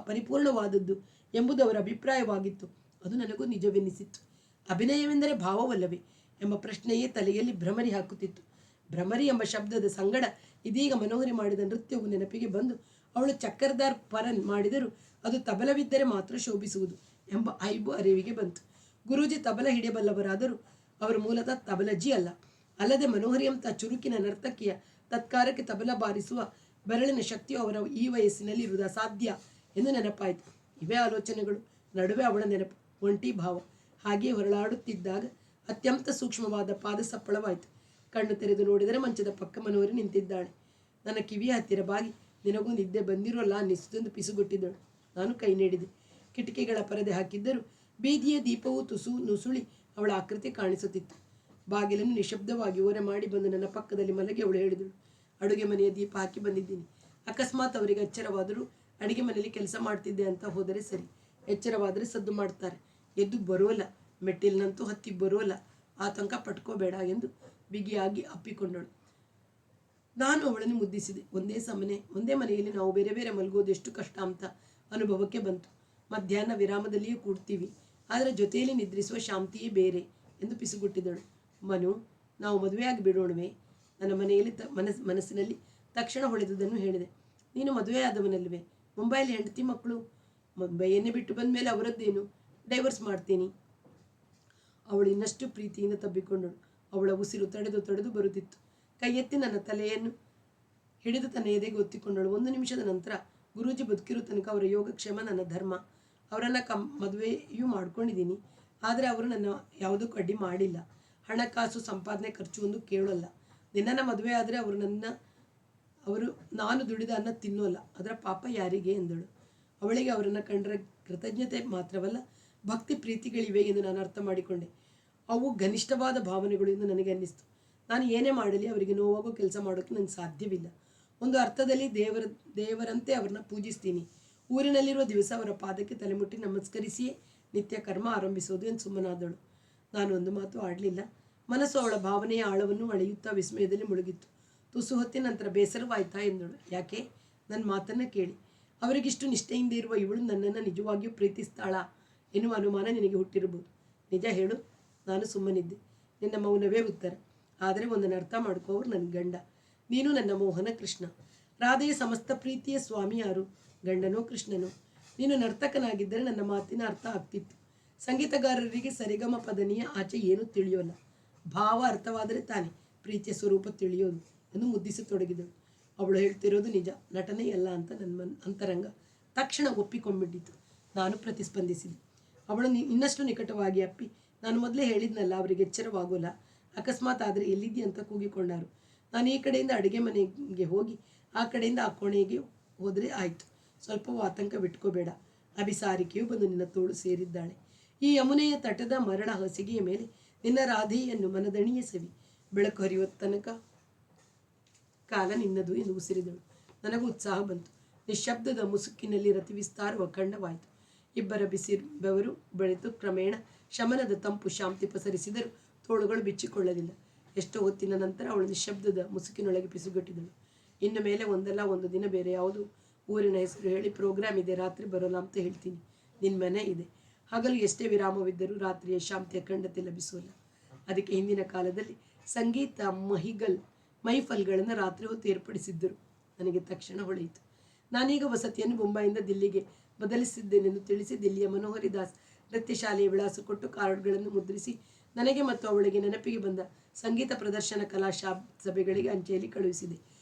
ಪರಿಪೂರ್ಣವಾದದ್ದು ಎಂಬುದು ಅವರ ಅಭಿಪ್ರಾಯವಾಗಿತ್ತು. ಅದು ನನಗೂ ನಿಜವೆನಿಸಿತ್ತು. ಅಭಿನಯವೆಂದರೆ ಭಾವವಲ್ಲವೇ ಎಂಬ ಪ್ರಶ್ನೆಯೇ ತಲೆಯಲ್ಲಿ ಭ್ರಮರಿ ಹಾಕುತ್ತಿತ್ತು. ಭ್ರಮರಿ ಎಂಬ ಶಬ್ದದ ಸಂಗಡ ಇದೀಗ ಮನೋಹರಿ ಮಾಡಿದ ನೃತ್ಯವು ನೆನಪಿಗೆ ಬಂದು ಅವಳು ಚಕ್ಕರ್ದಾರ್ ಪರನ್ ಮಾಡಿದರೂ ಅದು ತಬಲವಿದ್ದರೆ ಮಾತ್ರ ಶೋಭಿಸುವುದು ಎಂಬ ಐಬು ಅರಿವಿಗೆ ಬಂತು. ಗುರೂಜಿ ತಬಲ ಹಿಡಿಯಬಲ್ಲವರಾದರೂ ಅವರು ಮೂಲತಃ ತಬಲಜಿ ಅಲ್ಲ. ಅಲ್ಲದೆ ಮನೋಹರಿಯಂಥ ಚುರುಕಿನ ನರ್ತಕಿಯ ತತ್ಕಾರಕ್ಕೆ ತಬಲ ಬಾರಿಸುವ ಬೆರಳಿನ ಶಕ್ತಿಯು ಅವರ ಈ ವಯಸ್ಸಿನಲ್ಲಿ ಇರುವುದು ಅಸಾಧ್ಯ ಎಂದು ನೆನಪಾಯಿತು. ಇವೇ ಆಲೋಚನೆಗಳು ನಡುವೆ ಅವಳ ನೆನಪು, ಒಂಟಿ ಭಾವ. ಹಾಗೆಯೇ ಹೊರಳಾಡುತ್ತಿದ್ದಾಗ ಅತ್ಯಂತ ಸೂಕ್ಷ್ಮವಾದ ಪಾದ ಸಪ್ಪಳವಾಯಿತು. ಕಣ್ಣು ತೆರೆದು ನೋಡಿದರೆ ಮಂಚದ ಪಕ್ಕ ಮನೋಹರಿ ನಿಂತಿದ್ದಾಳೆ. ನನ್ನ ಕಿವಿಯ ಹತ್ತಿರ ಬಾಗಿ, ನಿನಗೂ ನಿದ್ದೆ ಬಂದಿರೋಲ್ಲ ಅನ್ನಿಸುತ್ತೆಂದು ಪಿಸುಗುಟ್ಟಿದ್ದಳು. ನಾನು ಕೈ ನೀಡಿದೆ. ಕಿಟಕಿಗಳ ಪರದೆ ಹಾಕಿದ್ದರೂ ಬೀದಿಯ ದೀಪವು ನುಸುಳಿ ಅವಳ ಆಕೃತಿ ಕಾಣಿಸುತ್ತಿತ್ತು. ಬಾಗಿಲನ್ನು ನಿಶಬ್ದವಾಗಿ ಓರೆ ಮಾಡಿ ಬಂದು ನನ್ನ ಪಕ್ಕದಲ್ಲಿ ಮಲಗಿ ಅವಳು ಹೇಳಿದಳು, ಅಡುಗೆ ಮನೆಯ ದೀಪ ಹಾಕಿ ಬಂದಿದ್ದೀನಿ. ಅಕಸ್ಮಾತ್ ಅವರಿಗೆ ಎಚ್ಚರವಾದರೂ ಅಡುಗೆ ಮನೆಯಲ್ಲಿ ಕೆಲಸ ಮಾಡ್ತಿದ್ದೆ ಅಂತ ಹೋದರೆ ಸರಿ. ಎಚ್ಚರವಾದರೆ ಸದ್ದು ಮಾಡ್ತಾರೆ, ಎದ್ದು ಬರೋಲ್ಲ, ಮೆಟ್ಟಿಲಿನಂತೂ ಹತ್ತಿ ಬರೋಲ್ಲ, ಆತಂಕ ಪಟ್ಕೋಬೇಡ ಎಂದು ಬಿಗಿಯಾಗಿ ಅಪ್ಪಿಕೊಂಡಳು. ನಾನು ಅವಳನ್ನು ಮುದ್ದಿಸಿದೆ. ಒಂದೇ ಮನೆಯಲ್ಲಿ ನಾವು ಬೇರೆ ಬೇರೆ ಮಲಗೋದು ಎಷ್ಟು ಕಷ್ಟ ಅಂತ ಅನುಭವಕ್ಕೆ ಬಂತು. ಮಧ್ಯಾಹ್ನ ವಿರಾಮದಲ್ಲಿಯೇ ಕೂಡ್ತೀವಿ, ಆದರೆ ಜೊತೆಯಲ್ಲಿ ನಿದ್ರಿಸುವ ಶಾಂತಿಯೇ ಬೇರೆ ಎಂದು ಪಿಸುಗುಟ್ಟಿದಳು. ಮನು, ನಾವು ಮದುವೆಯಾಗಿ ಬಿಡೋಣವೇ? ನನ್ನ ಮನೆಯಲ್ಲಿ ಮನಸ್ಸಿನಲ್ಲಿ ತಕ್ಷಣ ಹೊಳೆದುದನ್ನು ಹೇಳಿದೆ. ನೀನು ಮದುವೆಯಾದವನಲ್ವೇ? ಮುಂಬೈಲಿ ಹೆಂಡತಿ ಮಕ್ಕಳು? ಮುಂಬೈಯನ್ನೇ ಬಿಟ್ಟು ಬಂದ ಮೇಲೆ ಅವರದ್ದೇನು? ಡೈವರ್ಸ್ ಮಾಡ್ತೀನಿ. ಅವಳು ಇನ್ನಷ್ಟು ಪ್ರೀತಿಯಿಂದ ತಬ್ಬಿಕೊಂಡಳು. ಅವಳ ಉಸಿರು ತಡೆದು ಬರುತ್ತಿತ್ತು. ಕೈ ಎತ್ತಿ ನನ್ನ ತಲೆಯನ್ನು ಹಿಡಿದು ತನ್ನ ಎದೆಗೆ ಒತ್ತಿಕೊಂಡಳು. 1 ನಿಮಿಷದ ನಂತರ, ಗುರೂಜಿ ಬದುಕಿರೋ ತನಕ ಅವರ ಯೋಗಕ್ಷೇಮ ನನ್ನ ಧರ್ಮ. ಅವರನ್ನು ಮದುವೆಯೂ ಮಾಡ್ಕೊಂಡಿದ್ದೀನಿ. ಆದರೆ ಅವರು ನನ್ನ ಯಾವುದಕ್ಕೂ ಅಡ್ಡಿ ಮಾಡಿಲ್ಲ. ಹಣಕಾಸು ಸಂಪಾದನೆ ಖರ್ಚು ಒಂದು ಕೇಳೋಲ್ಲ. ನಿನ್ನನ್ನು ಮದುವೆ ಆದರೆ ಅವರು ನಾನು ದುಡಿದ ಅನ್ನ ತಿನ್ನೋಲ್ಲ. ಅದರ ಪಾಪ ಯಾರಿಗೆ ಎಂದಳು. ಅವಳಿಗೆ ಅವರನ್ನು ಕಂಡರೆ ಕೃತಜ್ಞತೆ ಮಾತ್ರವಲ್ಲ, ಭಕ್ತಿ ಪ್ರೀತಿಗಳಿವೆ ಎಂದು ನಾನು ಅರ್ಥ ಮಾಡಿಕೊಂಡೆ. ಅವು ಘನಿಷ್ಠವಾದ ಭಾವನೆಗಳು ಎಂದು ನನಗೆ ಅನ್ನಿಸ್ತು. ನಾನು ಏನೇ ಮಾಡಲಿ ಅವರಿಗೆ ನೋವಾಗೋ ಕೆಲಸ ಮಾಡೋಕ್ಕೆ ನನಗೆ ಸಾಧ್ಯವಿಲ್ಲ. ಒಂದು ಅರ್ಥದಲ್ಲಿ ದೇವರಂತೆ ಅವರನ್ನ ಪೂಜಿಸ್ತೀನಿ. ಊರಿನಲ್ಲಿರುವ ದಿವಸ ಅವರ ಪಾದಕ್ಕೆ ತಲೆಮುಟ್ಟಿ ನಮಸ್ಕರಿಸಿಯೇ ನಿತ್ಯ ಕರ್ಮ ಆರಂಭಿಸೋದು ಎಂದು ಸುಮ್ಮನಾದಳು. ನಾನು ಒಂದು ಮಾತು ಆಡಲಿಲ್ಲ. ಮನಸ್ಸು ಅವಳ ಭಾವನೆಯ ಆಳವನ್ನು ಅಳೆಯುತ್ತಾ ವಿಸ್ಮಯದಲ್ಲಿ ಮುಳುಗಿತ್ತು. ತುಸು ಹೊತ್ತಿನ ನಂತರ ಬೇಸರವಾಯ್ತಾ ಎಂದಳು. ಯಾಕೆ? ನನ್ನ ಮಾತನ್ನು ಕೇಳಿ. ಅವರಿಗಿಷ್ಟು ನಿಷ್ಠೆಯಿಂದ ಇರುವ ಇವಳು ನನ್ನನ್ನು ನಿಜವಾಗಿಯೂ ಪ್ರೀತಿಸ್ತಾಳಾ ಎನ್ನುವ ಅನುಮಾನ ನಿನಗೆ ಹುಟ್ಟಿರಬಹುದು. ನಿಜ ಹೇಳು. ನಾನು ಸುಮ್ಮನಿದ್ದೆ. ನಿನ್ನ ಮೌನವೇ ಉತ್ತರ. ಆದರೆ ಒಂದನ್ನು ಅರ್ಥ ಮಾಡ್ಕೋ, ಅವರು ನನ್ನ ಗಂಡ, ನೀನು ನನ್ನ ಮೋಹನ ಕೃಷ್ಣ. ರಾಧೆಯ ಸಮಸ್ತ ಪ್ರೀತಿಯ ಸ್ವಾಮಿ ಯಾರು? ಗಂಡನೋ ಕೃಷ್ಣನೋ? ನೀನು ನರ್ತಕನಾಗಿದ್ದರೆ ನನ್ನ ಮಾತಿನ ಅರ್ಥ ಆಗ್ತಿತ್ತು. ಸಂಗೀತಗಾರರಿಗೆ ಸರಿಗಮ ಪದನಿಯ ಆಚೆ ಏನೂ ತಿಳಿಯೋಲ್ಲ. ಭಾವ ಅರ್ಥವಾದರೆ ತಾನೇ ಪ್ರೀತಿಯ ಸ್ವರೂಪ ತಿಳಿಯೋದು ಎಂದು ಮುದ್ದಿಸತೊಡಗಿದಳು. ಅವಳು ಹೇಳ್ತಿರೋದು ನಿಜ, ನಟನೆಯಲ್ಲ ಅಂತ ನನ್ನ ಅಂತರಂಗ ತಕ್ಷಣ ಒಪ್ಪಿಕೊಂಡ್ಬಿಟ್ಟಿತ್ತು. ನಾನು ಪ್ರತಿಸ್ಪಂದಿಸಿದೆ. ಅವಳು ಇನ್ನಷ್ಟು ನಿಕಟವಾಗಿ ಅಪ್ಪಿ, ನಾನು ಮೊದಲೇ ಹೇಳಿದ್ನಲ್ಲ, ಅವರಿಗೆ ಎಚ್ಚರವಾಗೋಲ್ಲ. ಅಕಸ್ಮಾತ್ ಆದರೆ ಎಲ್ಲಿದ್ದೀಯ ಅಂತ ಕೂಗಿಕೊಂಡರು. ನಾನು ಈ ಕಡೆಯಿಂದ ಅಡುಗೆ ಮನೆಗೆ ಹೋಗಿ ಆ ಕಡೆಯಿಂದ ಆ ಕೋಣೆಗೆ ಹೋದರೆ ಆಯಿತು. ಸ್ವಲ್ಪವೂ ಆತಂಕ ಬಿಟ್ಕೋಬೇಡ. ಅಭಿಸಾರಿಕೆಯು ಬಂದು ನಿನ್ನ ತೋಳು ಸೇರಿದ್ದಾಳೆ. ಈ ಯಮುನೆಯ ತಟದ ಮರಳ ಹಾಸಿಗೆಯ ಮೇಲೆ ನಿನ್ನ ರಾಧೆಯನ್ನು ಮನದಣಿಯ ಸವಿ. ಬೆಳಕು ಹರಿಯುವ ತನಕ ಕಾಲ ನಿನ್ನದು ಎಂದು ಉಸಿರಿದಳು. ನನಗೂ ಉತ್ಸಾಹ ಬಂತು. ನಿಶ್ಶಬ್ದದ ಮುಸುಕಿನಲ್ಲಿ ರತಿ ವಿಸ್ತಾರವು ಅಖಂಡವಾಯಿತು. ಇಬ್ಬರ ಬಿಸಿ ಬೆವರು ಬೆಳೆದು ಕ್ರಮೇಣ ಶಮನದ ತಂಪು ಶಾಂತಿ ಪಸರಿಸಿದರೂ ತೋಳುಗಳು ಬಿಚ್ಚಿಕೊಳ್ಳಲಿಲ್ಲ. ಎಷ್ಟೋ ಹೊತ್ತಿನ ನಂತರ ಅವಳು ನಿಶ್ಶಬ್ದದ ಮುಸುಕಿನೊಳಗೆ ಪಿಸುಗಟ್ಟಿದಳು. ಇನ್ನು ಮೇಲೆ ಒಂದಲ್ಲ ಒಂದು ದಿನ ಬೇರೆ ಯಾವುದು ಊರಿನ ಹೆಸರು ಹೇಳಿ ಪ್ರೋಗ್ರಾಮ್ ಇದೆ, ರಾತ್ರಿ ಬರೋಲ್ಲ ಅಂತ ಹೇಳ್ತೀನಿ. ನಿನ್ನ ಮನೆ ಇದೆ. ಹಗಲು ಎಷ್ಟೇ ವಿರಾಮವಿದ್ದರೂ ರಾತ್ರಿಯ ಶಾಂತಿಯ ಖಂಡತೆ ಲಭಿಸೋಲ್ಲ. ಅದಕ್ಕೆ ಹಿಂದಿನ ಕಾಲದಲ್ಲಿ ಸಂಗೀತ ಮೈಫಲ್ಗಳನ್ನು ರಾತ್ರಿ ಹೊತ್ತು ಏರ್ಪಡಿಸಿದ್ದರು. ನನಗೆ ತಕ್ಷಣ ಹೊಳೆಯಿತು. ನಾನೀಗ ವಸತಿಯನ್ನು ಮುಂಬೈಯಿಂದ ದಿಲ್ಲಿಗೆ ಬದಲಿಸಿದ್ದೇನೆಂದು ತಿಳಿಸಿ ದಿಲ್ಲಿಯ ಮನೋಹರಿ ದಾಸ್ ನೃತ್ಯ ಶಾಲೆಯ ವಿಳಾಸ ಕೊಟ್ಟು ಕಾರ್ಡ್ಗಳನ್ನು ಮುದ್ರಿಸಿ ನನಗೆ ಮತ್ತು ಅವಳಿಗೆ ನೆನಪಿಗೆ ಬಂದ ಸಂಗೀತ ಪ್ರದರ್ಶನ ಕಲಾ ಸಭೆಗಳಿಗೆ ಅಂಚೆಯಲ್ಲಿ ಕಳುಹಿಸಿದೆ.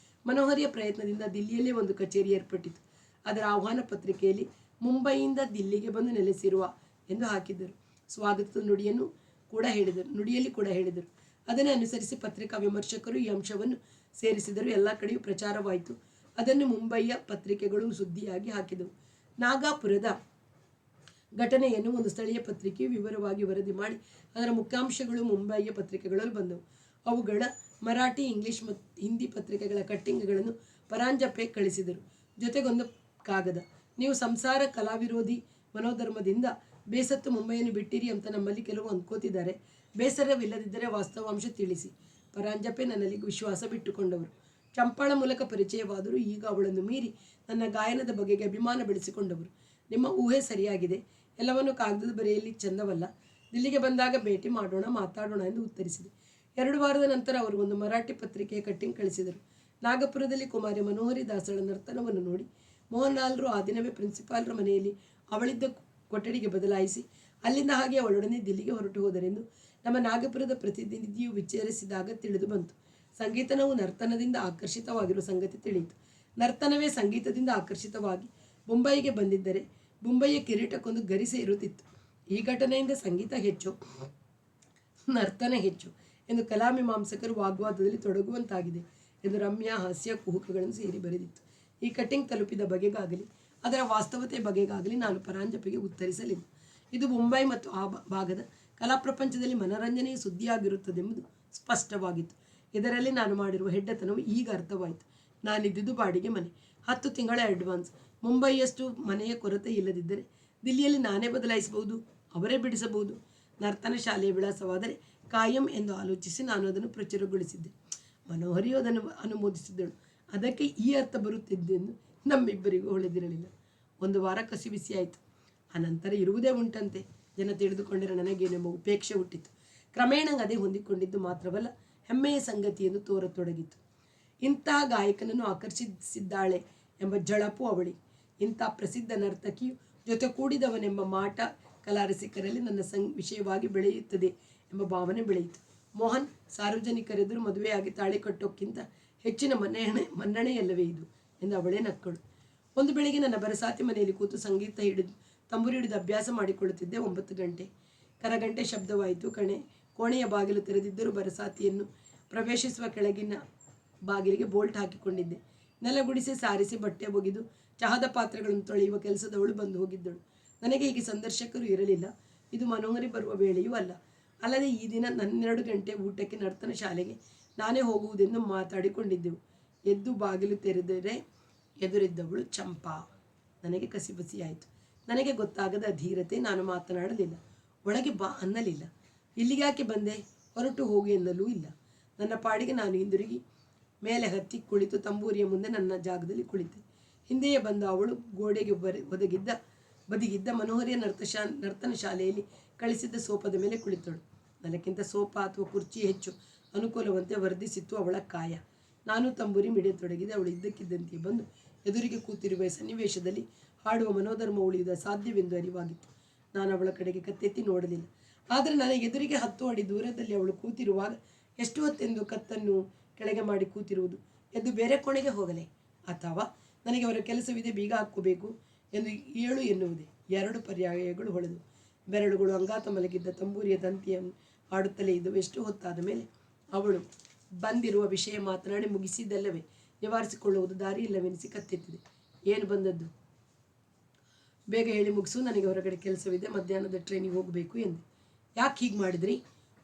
ಮನೋಹರಿಯ ಪ್ರಯತ್ನದಿಂದ ದಿಲ್ಲಿಯಲ್ಲೇ ಒಂದು ಕಚೇರಿ ಏರ್ಪಟ್ಟಿತು. ಅದರ ಆಹ್ವಾನ ಪತ್ರಿಕೆಯಲ್ಲಿ ಮುಂಬೈಯಿಂದ ದಿಲ್ಲಿಗೆ ಬಂದು ನೆಲೆಸಿರುವ ಎಂದು ಹಾಕಿದ್ದರು. ಸ್ವಾಗತದ ನುಡಿಯಲ್ಲಿ ಕೂಡ ಹೇಳಿದರು. ಅದನ್ನೇ ಅನುಸರಿಸಿ ಪತ್ರಿಕಾ ವಿಮರ್ಶಕರು ಈ ಅಂಶವನ್ನು ಸೇರಿಸಿದರು. ಎಲ್ಲ ಕಡೆಯೂ ಪ್ರಚಾರವಾಯಿತು. ಅದನ್ನು ಮುಂಬಯಿಯ ಪತ್ರಿಕೆಗಳು ಸುದ್ದಿಯಾಗಿ ಹಾಕಿದವು. ನಾಗಾಪುರದ ಘಟನೆಯನ್ನು ಒಂದು ಸ್ಥಳೀಯ ಪತ್ರಿಕೆಯು ವಿವರವಾಗಿ ವರದಿ ಮಾಡಿ ಅದರ ಮುಖ್ಯಾಂಶಗಳು ಮುಂಬಯಿಯ ಪತ್ರಿಕೆಗಳಲ್ಲಿ ಬಂದವು. ಅವುಗಳ ಮರಾಠಿ, ಇಂಗ್ಲಿಷ್ ಮತ್ತು ಹಿಂದಿ ಪತ್ರಿಕೆಗಳ ಕಟ್ಟಿಂಗ್ಗಳನ್ನು ಪರಾಂಜಪೆ ಕಳಿಸಿದರು. ಜೊತೆಗೊಂದು ಕಾಗದ. ನೀವು ಸಂಸಾರ ಕಲಾವಿರೋಧಿ ಮನೋಧರ್ಮದಿಂದ ಬೇಸತ್ತು ಮುಂಬೈಯನ್ನು ಬಿಟ್ಟಿರಿ ಅಂತ ನಮ್ಮಲ್ಲಿ ಕೆಲವು ಅಂದ್ಕೋತಿದ್ದಾರೆ. ಬೇಸರವಿಲ್ಲದಿದ್ದರೆ ವಾಸ್ತವಾಂಶ ತಿಳಿಸಿ. ಪರಾಂಜಪೆ ನನ್ನಲ್ಲಿ ವಿಶ್ವಾಸ ಬಿಟ್ಟುಕೊಂಡವರು. ಚಂಪಾಳ ಮೂಲಕ ಪರಿಚಯವಾದರೂ ಈಗ ಅವಳನ್ನು ಮೀರಿ ನನ್ನ ಗಾಯನದ ಬಗೆಗೆ ಅಭಿಮಾನ ಬೆಳೆಸಿಕೊಂಡವರು. ನಿಮ್ಮ ಊಹೆ ಸರಿಯಾಗಿದೆ. ಎಲ್ಲವನ್ನು ಕಾಗದದ ಬರೆಯಲ್ಲಿ ಚಂದವಲ್ಲ. ದಿಲ್ಲಿಗೆ ಬಂದಾಗ ಭೇಟಿ ಮಾಡೋಣ, ಮಾತಾಡೋಣ ಎಂದು ಉತ್ತರಿಸಿದೆ. 2 ವಾರದ ನಂತರ ಅವರು ಒಂದು ಮರಾಠಿ ಪತ್ರಿಕೆಯ ಕಟ್ಟಿಂಗ್ ಕಳಿಸಿದರು. ನಾಗಪುರದಲ್ಲಿ ಕುಮಾರಿ ಮನೋಹರಿ ದಾಸಳ ನರ್ತನವನ್ನು ನೋಡಿ ಮೋಹನ್ಲಾಲ್ರು ಆ ದಿನವೇ ಪ್ರಿನ್ಸಿಪಾಲ್ರ ಮನೆಯಲ್ಲಿ ಅವಳಿದ್ದ ಕೊಠಡಿಗೆ ಬದಲಾಯಿಸಿ ಅಲ್ಲಿಂದ ಹಾಗೆ ಅವಳೊಡನೆ ದಿಲ್ಲಿಗೆ ಹೊರಟು ಹೋದರೆಂದು ನಮ್ಮ ನಾಗಪುರದ ಪ್ರತಿನಿಧಿಯು ವಿಚಾರಿಸಿದಾಗ ತಿಳಿದು ಬಂತು. ಸಂಗೀತನವು ನರ್ತನದಿಂದ ಆಕರ್ಷಿತವಾಗಿರುವ ಸಂಗತಿ ತಿಳಿಯಿತು. ನರ್ತನವೇ ಸಂಗೀತದಿಂದ ಆಕರ್ಷಿತವಾಗಿ ಮುಂಬಯಿಗೆ ಬಂದಿದ್ದರೆ ಮುಂಬಯಿಯ ಕಿರೀಟಕ್ಕೊಂದು ಗರಿಸೆ ಇರುತ್ತಿತ್ತು. ಈ ಘಟನೆಯಿಂದ ಸಂಗೀತ ಹೆಚ್ಚು, ನರ್ತನ ಹೆಚ್ಚು ಎಂದು ಕಲಾಮೀಮಾಂಸಕರು ವಾಗ್ವಾದದಲ್ಲಿ ತೊಡಗುವಂತಾಗಿದೆ ಎಂದು ರಮ್ಯಾ ಹಾಸ್ಯ ಕುಹುಕಗಳನ್ನು ಸೇರಿ ಬರೆದಿತ್ತು. ಈ ಕಟ್ಟಿಂಗ್ ತಲುಪಿದ ಬಗೆಗಾಗಲಿ ಅದರ ವಾಸ್ತವತೆಯ ಬಗೆಗಾಗಲಿ ನಾನು ಪರಾಂಜಪೆಗೆ ಉತ್ತರಿಸಲಿಲ್ಲ. ಇದು ಮುಂಬೈ ಮತ್ತು ಆ ಭಾಗದ ಕಲಾ ಪ್ರಪಂಚದಲ್ಲಿ ಮನರಂಜನೆಯ ಸುದ್ದಿಯಾಗಿರುತ್ತದೆಂಬುದು ಸ್ಪಷ್ಟವಾಗಿತ್ತು. ಇದರಲ್ಲಿ ನಾನು ಮಾಡಿರುವ ಹೆಡ್ಡತನವು ಈಗ ಅರ್ಥವಾಯಿತು. ನಾನಿದ್ದುದು ಬಾಡಿಗೆ ಮನೆ, 10 ತಿಂಗಳ ಅಡ್ವಾನ್ಸ್. ಮುಂಬೈಯಷ್ಟು ಮನೆಯ ಕೊರತೆ ಇಲ್ಲದಿದ್ದರೆ ದಿಲ್ಲಿಯಲ್ಲಿ ನಾನೇ ಬದಲಾಯಿಸಬಹುದು, ಅವರೇ ಬಿಡಿಸಬಹುದು. ನರ್ತನ ಶಾಲೆಯ ವಿಳಾಸವಾದರೆ ಕಾಯಂ ಎಂದು ಆಲೋಚಿಸಿ ನಾನು ಅದನ್ನು ಪ್ರಚುರಗೊಳಿಸಿದ್ದೆ. ಮನೋಹರಿಯು ಅದನ್ನು ಅನುಮೋದಿಸಿದ್ದಳು. ಅದಕ್ಕೆ ಈ ಅರ್ಥ ಬರುತ್ತಿದ್ದೆಂದು ನಮ್ಮಿಬ್ಬರಿಗೂ ಹೊಳೆದಿರಲಿಲ್ಲ. 1 ವಾರ ಕಸಿಬಿಸಿಯಾಯಿತು. ಅನಂತರ ಇರುವುದೇ ಉಂಟಂತೆ ಜನ ತಿಳಿದುಕೊಂಡರೆ ನನಗೇನೆಂಬ ಉಪೇಕ್ಷೆ ಹುಟ್ಟಿತು. ಕ್ರಮೇಣ ಅದೇ ಹೊಂದಿಕೊಂಡಿದ್ದು ಮಾತ್ರವಲ್ಲ, ಹೆಮ್ಮೆಯ ಸಂಗತಿ ಎಂದು ತೋರತೊಡಗಿತು. ಇಂತಹ ಗಾಯಕನನ್ನು ಆಕರ್ಷಿಸಿದ್ದಾಳೆ ಎಂಬ ಝಳಪು ಅವಳಿ. ಇಂಥ ಪ್ರಸಿದ್ಧ ನರ್ತಕಿಯು ಜೊತೆ ಕೂಡಿದವನೆಂಬ ಮಾಟ ಕಲಾರಸಿಕರಲ್ಲಿ ನನ್ನ ವಿಷಯವಾಗಿ ಬೆಳೆಯುತ್ತದೆ ಎಂಬ ಭಾವನೆ ಬೆಳೆಯಿತು. ಮೋಹನ್ ಸಾರ್ವಜನಿಕರೆದುರು ಮದುವೆಯಾಗಿ ತಾಳಿ ಕಟ್ಟೋಕ್ಕಿಂತ ಹೆಚ್ಚಿನ ಮನ್ನಣೆಯಲ್ಲವೇ ಇದು ಎಂದು ಅವಳೇ ನಕ್ಕಳು. ಒಂದು ಬೆಳಿಗ್ಗೆ ನನ್ನ ಬರಸಾತಿ ಮನೆಯಲ್ಲಿ ಕೂತು ಸಂಗೀತ ತಂಬೂರಿ ಹಿಡಿದು ಅಭ್ಯಾಸ ಮಾಡಿಕೊಳ್ಳುತ್ತಿದ್ದೆ. 9 ಗಂಟೆ. ಕರಗಂಟೆ ಶಬ್ದವಾಯಿತು. ಕೋಣೆಯ ಬಾಗಿಲು ತೆರೆದಿದ್ದರೂ ಬರಸಾತಿಯನ್ನು ಪ್ರವೇಶಿಸುವ ಕೆಳಗಿನ ಬಾಗಿಲಿಗೆ ಬೋಲ್ಟ್ ಹಾಕಿಕೊಂಡಿದ್ದೆ. ನೆಲಗುಡಿಸಿ ಸಾರಿಸಿ ಬಟ್ಟೆ ಒಗೆದು ಚಹಾದ ಪಾತ್ರೆಗಳನ್ನು ತೊಳೆಯುವ ಕೆಲಸದವಳು ಬಂದು ಹೋಗಿದ್ದಳು. ನನಗೆ ಹೀಗೆ ಸಂದರ್ಶಕರು ಇರಲಿಲ್ಲ. ಇದು ಮನೋಹರಿ ಬರುವ ವೇಳೆಯೂ ಅಲ್ಲ. ಅಲ್ಲದೆ ಈ ದಿನ 12 ಗಂಟೆ ಊಟಕ್ಕೆ ನರ್ತನ ಶಾಲೆಗೆ ನಾನೇ ಹೋಗುವುದೆಂದು ಮಾತಾಡಿಕೊಂಡಿದ್ದೆವು. ಎದ್ದು ಬಾಗಿಲು ತೆರೆದರೆ ಎದುರಿದ್ದವಳು ಚಂಪಾ. ನನಗೆ ಕಸಿಬಸಿಯಾಯಿತು. ನನಗೆ ಗೊತ್ತಾಗದ ಧೀರತೆ. ನಾನು ಮಾತನಾಡಲಿಲ್ಲ. ಒಳಗೆ ಬಾ ಅನ್ನಲಿಲ್ಲ. ಇಲ್ಲಿಗ್ಯಾಕೆ ಬಂದೆ, ಹೊರಟು ಹೋಗು ಎನ್ನಲೂ ಇಲ್ಲ. ನನ್ನ ಪಾಡಿಗೆ ನಾನು ಹಿಂದಿರುಗಿ ಮೇಲೆ ಹತ್ತಿ ಕುಳಿತು ತಂಬೂರಿಯ ಮುಂದೆ ನನ್ನ ಜಾಗದಲ್ಲಿ ಕುಳಿತೆ. ಹಿಂದೆಯೇ ಬಂದ ಅವಳು ಗೋಡೆಗೆ ಬದಿಗಿದ್ದ ಮನೋಹರಿಯ ನರ್ತನ ಶಾಲೆಯಲ್ಲಿ ಕಳಿಸಿದ್ದ ಸೋಫಾದ ಮೇಲೆ ಕುಳಿತಳು. ನನಗಿಂತ ಸೋಫಾ ಅಥವಾ ಕುರ್ಚಿ ಹೆಚ್ಚು ಅನುಕೂಲವಂತೆ ವರ್ಧಿಸಿತ್ತು ಅವಳ ಕಾಯ. ನಾನು ತಂಬೂರಿ ಮಿಡಿಯತೊಡಗಿದೆ. ಅವಳು ಇದ್ದಕ್ಕಿದ್ದಂತೆ ಬಂದು ಎದುರಿಗೆ ಕೂತಿರುವ ಸನ್ನಿವೇಶದಲ್ಲಿ ಹಾಡುವ ಮನೋಧರ್ಮ ಉಳಿಯುವುದು ಅಸಾಧ್ಯವೆಂದು ಅರಿವಾಗಿತ್ತು. ನಾನು ಅವಳ ಕಡೆಗೆ ಕತ್ತೆತ್ತಿ ನೋಡಲಿಲ್ಲ. ಆದರೆ ನನಗೆ ಎದುರಿಗೆ 10 ಅಡಿ ದೂರದಲ್ಲಿ ಅವಳು ಕೂತಿರುವಾಗ ಎಷ್ಟು ಹೊತ್ತೆಂದು ಕತ್ತನ್ನು ಕೆಳಗೆ ಮಾಡಿ ಕೂತಿರುವುದು? ಎದ್ದು ಬೇರೆ ಕೋಣೆಗೆ ಹೋಗಲೇ, ಅಥವಾ ನನಗೆ ಅವರ ಕೆಲಸವಿದೆ, ಬೀಗ ಹಾಕ್ಕೋಬೇಕು ಎಂದು ಏಳು ಎನ್ನುವುದೇ? 2 ಪರ್ಯಾಯಗಳು ಹೊಳೆದು. ಬೆರಳುಗಳು ಅಂಗಾತ ಮಲಗಿದ್ದ ತಂಬೂರಿಯ ತಂತಿಯನ್ನು ಆಡುತ್ತಲೇ ಇದ್ದವು. ಎಷ್ಟು ಹೊತ್ತಾದ ಮೇಲೆ ಅವಳು ಬಂದಿರುವ ವಿಷಯ ಮಾತನಾಡಿ ಮುಗಿಸಿದ್ದಲ್ಲವೇ? ನಿವಾರಿಸಿಕೊಳ್ಳುವುದು ದಾರಿ ಇಲ್ಲವೆನಿಸಿ ಕತ್ತೆತ್ತಿದೆ. ಏನು ಬಂದದ್ದು? ಬೇಗ ಹೇಳಿ ಮುಗಿಸು, ನನಗೆ ಹೊರಗಡೆ ಕೆಲಸವಿದೆ, ಮಧ್ಯಾಹ್ನದ ಟ್ರೈನಿಗೆ ಹೋಗಬೇಕು ಎಂದೆ. ಯಾಕೆ ಹೀಗೆ ಮಾಡಿದ್ರಿ?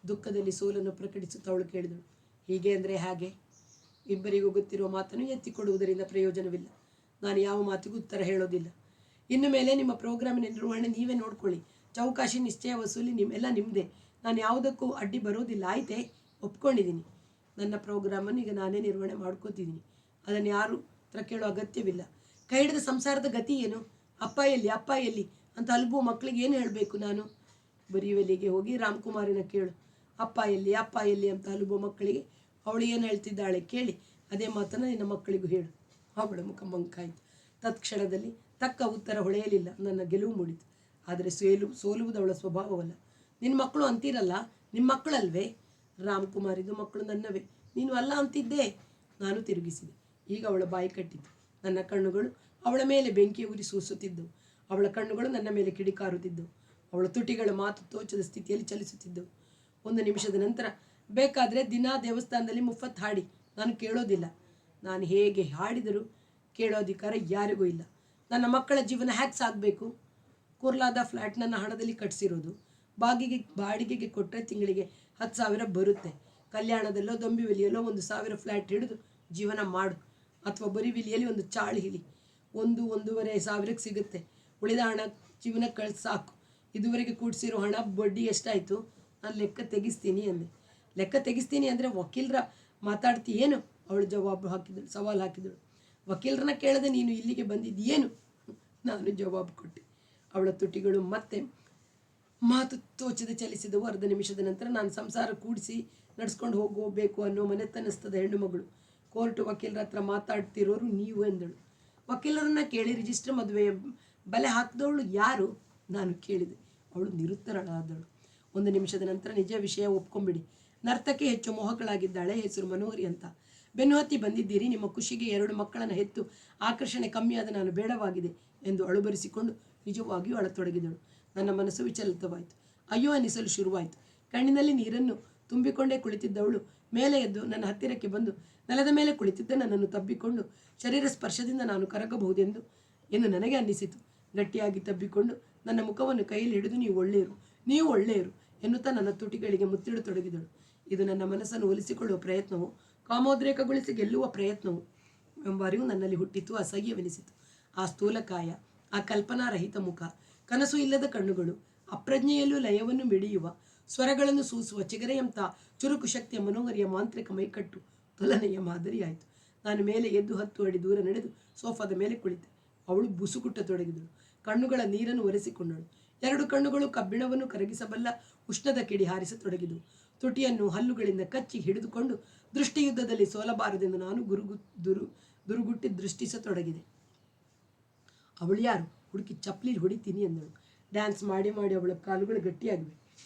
ದುಃಖದಲ್ಲಿ ಸೋಲನ್ನು ಪ್ರಕಟಿಸುತ್ತಾ ಅವಳು ಕೇಳಿದಳು. ಹೀಗೆ ಅಂದರೆ ಹಾಗೆ? ಇಬ್ಬರಿಗೂ ಗೊತ್ತಿರುವ ಮಾತನ್ನು ಎತ್ತಿಕೊಡುವುದರಿಂದ ಪ್ರಯೋಜನವಿಲ್ಲ. ನಾನು ಯಾವ ಮಾತಿಗೂ ಉತ್ತರ ಹೇಳೋದಿಲ್ಲ. ಇನ್ನು ಮೇಲೆ ನಿಮ್ಮ ಪ್ರೋಗ್ರಾಮಿನ ನಿರ್ವಹಣೆ ನೀವೇ ನೋಡ್ಕೊಳ್ಳಿ. ಚೌಕಾಶಿ, ನಿಶ್ಚಯ, ವಸೂಲಿ ಎಲ್ಲ ನಿಮ್ಮದೇ. ನಾನು ಯಾವುದಕ್ಕೂ ಅಡ್ಡಿ ಬರೋದಿಲ್ಲ, ಆಯ್ತೇ? ಒಪ್ಕೊಂಡಿದ್ದೀನಿ. ನನ್ನ ಪ್ರೋಗ್ರಾಮನ್ನು ಈಗ ನಾನೇ ನಿರ್ವಹಣೆ ಮಾಡ್ಕೋತಿದ್ದೀನಿ. ಅದನ್ನು ಯಾರು ಹತ್ರ ಕೇಳೋ ಅಗತ್ಯವಿಲ್ಲ. ಕೈ ಹಿಡಿದ ಸಂಸಾರದ ಗತಿ ಏನು? ಅಪ್ಪ ಎಲ್ಲಿ ಅಂತ ಅಲ್ಬೋ ಮಕ್ಕಳಿಗೆ ಏನು ಹೇಳಬೇಕು ನಾನು? ಬರಿಯುವಲ್ಲಿಗೆ ಹೋಗಿ ರಾಮ್ಕುಮಾರಿನ ಕೇಳು. ಅಪ್ಪ ಎಲ್ಲಿ ಅಂತ ಅಲ್ಬೋ ಮಕ್ಕಳಿಗೆ ಅವಳು ಏನು ಹೇಳ್ತಿದ್ದಾಳೆ ಕೇಳಿ ಅದೇ ಮಾತನ್ನು ನಿನ್ನ ಮಕ್ಕಳಿಗೂ ಹೇಳು. ಅವಳ ಮುಖ ಮಂಕಾಯಿತು. ತತ್ಕ್ಷಣದಲ್ಲಿ ತಕ್ಕ ಉತ್ತರ ಹೊಳೆಯಲಿಲ್ಲ. ನನ್ನ ಗೆಲುವು ಮೂಡಿತು. ಆದರೆ ಸೋಲುವುದು ಅವಳ ಸ್ವಭಾವವಲ್ಲ. ನಿನ್ನ ಮಕ್ಕಳು ಅಂತೀರಲ್ಲ, ನಿಮ್ಮ ಮಕ್ಕಳಲ್ವೇ? ರಾಮ್ಕುಮಾರಿದು ಮಕ್ಕಳು ನನ್ನವೇ. ನೀನು ಅಲ್ಲ ಅಂತಿದ್ದೆ. ನಾನು ತಿರುಗಿಸಿದೆ. ಈಗ ಅವಳ ಬಾಯಿ ಕಟ್ಟಿತು. ನನ್ನ ಕಣ್ಣುಗಳು ಅವಳ ಮೇಲೆ ಬೆಂಕಿ ಉರಿ ಸೂಸುತ್ತಿದ್ದವು. ಅವಳ ಕಣ್ಣುಗಳು ನನ್ನ ಮೇಲೆ ಕಿಡಿಕಾರುತ್ತಿದ್ದವು. ಅವಳ ತುಟಿಗಳ ಮಾತು ತೋಚದ ಸ್ಥಿತಿಯಲ್ಲಿ ಚಲಿಸುತ್ತಿದ್ದವು. 1 ನಿಮಿಷದ ನಂತರ, ಬೇಕಾದರೆ ದಿನಾ ದೇವಸ್ಥಾನದಲ್ಲಿ ಮುಫತ್ ಹಾಡಿ, ನಾನು ಕೇಳೋದಿಲ್ಲ. ನಾನು ಹೇಗೆ ಹಾಡಿದರೂ ಕೇಳೋ ಅಧಿಕಾರ ಯಾರಿಗೂ ಇಲ್ಲ. ನನ್ನ ಮಕ್ಕಳ ಜೀವನ ಹ್ಯಾಕ್ ಸಾಗಬೇಕು? ಕುರ್ಲಾದ ಫ್ಲ್ಯಾಟ್ ನನ್ನ ಹಣದಲ್ಲಿ ಕಟ್ಟಿಸಿರೋದು. ಬಾಡಿಗೆಗೆ ಕೊಟ್ಟರೆ ತಿಂಗಳಿಗೆ 10,000 ಬರುತ್ತೆ. ಕಲ್ಯಾಣದಲ್ಲೋ ದೊಂಬಿವಿಲಿಯಲ್ಲೋ 1,000 ಫ್ಲ್ಯಾಟ್ ಹಿಡಿದು ಜೀವನ ಮಾಡು. ಅಥವಾ ಬರಿವಿಲಿಯಲ್ಲಿ ಒಂದು ಚಾಳು ಹಿಲಿ, 1-1.5 ಸಿಗುತ್ತೆ. ಉಳಿದ ಹಣ ಜೀವನ ಸಾಕು. ಇದುವರೆಗೆ ಕೂಡಿಸಿರೋ ಹಣ ಬಡ್ಡಿ ಎಷ್ಟಾಯಿತು? ನಾನು ಲೆಕ್ಕ ತೆಗಿಸ್ತೀನಿ ಅಂದೆ. ಲೆಕ್ಕ ತೆಗಿಸ್ತೀನಿ ಅಂದರೆ ವಕೀಲರ ಮಾತಾಡ್ತೀಯೇನು? ಅವಳು ಸವಾಲು ಹಾಕಿದಳು. ವಕೀಲರನ್ನ ಕೇಳದೆ ನೀನು ಇಲ್ಲಿಗೆ ಬಂದಿದ್ದೀಯೇನು? ನಾನು ಜವಾಬು ಕೊಟ್ಟೆ. ಅವಳ ತುಟಿಗಳು ಮತ್ತೆ ಮಾತು ತೋಚದೆ ಚಲಿಸಿದವು. ಅರ್ಧ ನಿಮಿಷದ ನಂತರ ನಾನು ಸಂಸಾರ ಕೂಡಿಸಿ ನಡೆಸ್ಕೊಂಡು ಹೋಗಬೇಕು ಅನ್ನೋ ಮನೆತನಸ್ತದ ಹೆಣ್ಣು ಮಗಳು. ಕೋರ್ಟು ವಕೀಲರ ಹತ್ರ ಮಾತಾಡ್ತಿರೋರು ನೀವು ಎಂದಳು. ವಕೀಲರನ್ನ ಕೇಳಿ ರಿಜಿಸ್ಟರ್ ಮದುವೆಯ ಬಲೆ ಹಾಕಿದವಳು ಯಾರು? ನಾನು ಕೇಳಿದೆ. ಅವಳು ನಿರುತ್ತರಳಾದಳು. 1 ನಿಮಿಷದ ನಂತರ ನಿಜ ವಿಷಯ ಒಪ್ಕೊಂಬಿಡಿ. ನರ್ತಕ್ಕೆ ಹೆಚ್ಚು ಮೋಹಗಳಾಗಿದ್ದಾಳೆ. ಹೆಸರು ಮನೋಹರಿ ಅಂತ. ಬೆನ್ನು ಹತ್ತಿ ಬಂದಿದ್ದೀರಿ. ನಿಮ್ಮ ಖುಷಿಗೆ 2 ಮಕ್ಕಳನ್ನು ಹೆತ್ತು ಆಕರ್ಷಣೆ ಕಮ್ಮಿಯಾದ ನಾನು ಬೇಡವಾಗಿದೆ ಎಂದು ಅಳುಬರಿಸಿಕೊಂಡು ನಿಜವಾಗಿಯೂ ಅಳತೊಡಗಿದಳು. ನನ್ನ ಮನಸ್ಸು ವಿಚಲಿತವಾಯಿತು. ಅಯ್ಯೋ ಅನ್ನಿಸಲು ಶುರುವಾಯಿತು. ಕಣ್ಣಿನಲ್ಲಿ ನೀರನ್ನು ತುಂಬಿಕೊಂಡೇ ಕುಳಿತಿದ್ದವಳು ಮೇಲೆ ಎದ್ದು ನನ್ನ ಹತ್ತಿರಕ್ಕೆ ಬಂದು ನೆಲದ ಮೇಲೆ ಕುಳಿತಿದ್ದ ನನ್ನನ್ನು ತಬ್ಬಿಕೊಂಡು ಶರೀರ ಸ್ಪರ್ಶದಿಂದ ನಾನು ಕರಗಬಹುದೆಂದು ನನಗೆ ಅನ್ನಿಸಿತು. ಗಟ್ಟಿಯಾಗಿ ತಬ್ಬಿಕೊಂಡು ನನ್ನ ಮುಖವನ್ನು ಕೈಯಲ್ಲಿ ಹಿಡಿದು ನೀವು ಒಳ್ಳೆಯರು ಎನ್ನುತ್ತಾ ನನ್ನ ತುಟಿಗಳಿಗೆ ಮುತ್ತಿಡತೊಡಗಿದಳು. ಇದು ನನ್ನ ಮನಸ್ಸನ್ನು ಒಲಿಸಿಕೊಳ್ಳುವ ಪ್ರಯತ್ನವು, ಕಾಮೋದ್ರೇಕಗೊಳಿಸಿ ಗೆಲ್ಲುವ ಪ್ರಯತ್ನವು ಎಂಬ ಅರಿವು ನನ್ನಲ್ಲಿ ಹುಟ್ಟಿತು. ಅಸಹ್ಯವೆನಿಸಿತು. ಆ ಸ್ಥೂಲಕಾಯ, ಆ ಕಲ್ಪನಾರಹಿತ ಮುಖ, ಕನಸು ಇಲ್ಲದ ಕಣ್ಣುಗಳು, ಅಪ್ರಜ್ಞೆಯಲ್ಲೂ ಲಯವನ್ನು ಮಿಡಿಯುವ, ಸ್ವರಗಳನ್ನು ಸೂಸುವ ಚಿಗರೆಯಂಥ ಚುರುಕು ಶಕ್ತಿಯ ಮನೋಹರಿಯ ಮಾಂತ್ರಿಕ ಮೈಕಟ್ಟು ತುಲನೆಯ ಮಾದರಿಯಾಯಿತು. ನಾನು ಮೇಲೆ ಎದ್ದು 10 ಅಡಿ ದೂರ ನಡೆದು ಸೋಫಾದ ಮೇಲೆ ಕುಳಿತೆ. ಅವಳು ಬುಸುಕುಟ್ಟತೊಡಗಿದಳು. ಕಣ್ಣುಗಳ ನೀರನ್ನು ಒರೆಸಿಕೊಂಡಳು. 2 ಕಣ್ಣುಗಳು ಕಬ್ಬಿಣವನ್ನು ಕರಗಿಸಬಲ್ಲ ಉಷ್ಣದ ಕಿಡಿ ಹಾರಿಸತೊಡಗಿದವು. ತುಟಿಯನ್ನು ಹಲ್ಲುಗಳಿಂದ ಕಚ್ಚಿ ಹಿಡಿದುಕೊಂಡು ದೃಷ್ಟಿಯುದ್ಧದಲ್ಲಿ ಸೋಲಬಾರದೆಂದು ನಾನು ದುರುಗುಟ್ಟಿ ದೃಷ್ಟಿಸತೊಡಗಿದೆ. ಅವಳು ಯಾರು? ಹುಡುಕಿ ಚಪ್ಪಲಿ ಹೊಡಿತೀನಿ ಎಂದಳು. ಡ್ಯಾನ್ಸ್ ಮಾಡಿ ಮಾಡಿ ಅವಳ ಕಾಲುಗಳು ಗಟ್ಟಿಯಾಗಿವೆ.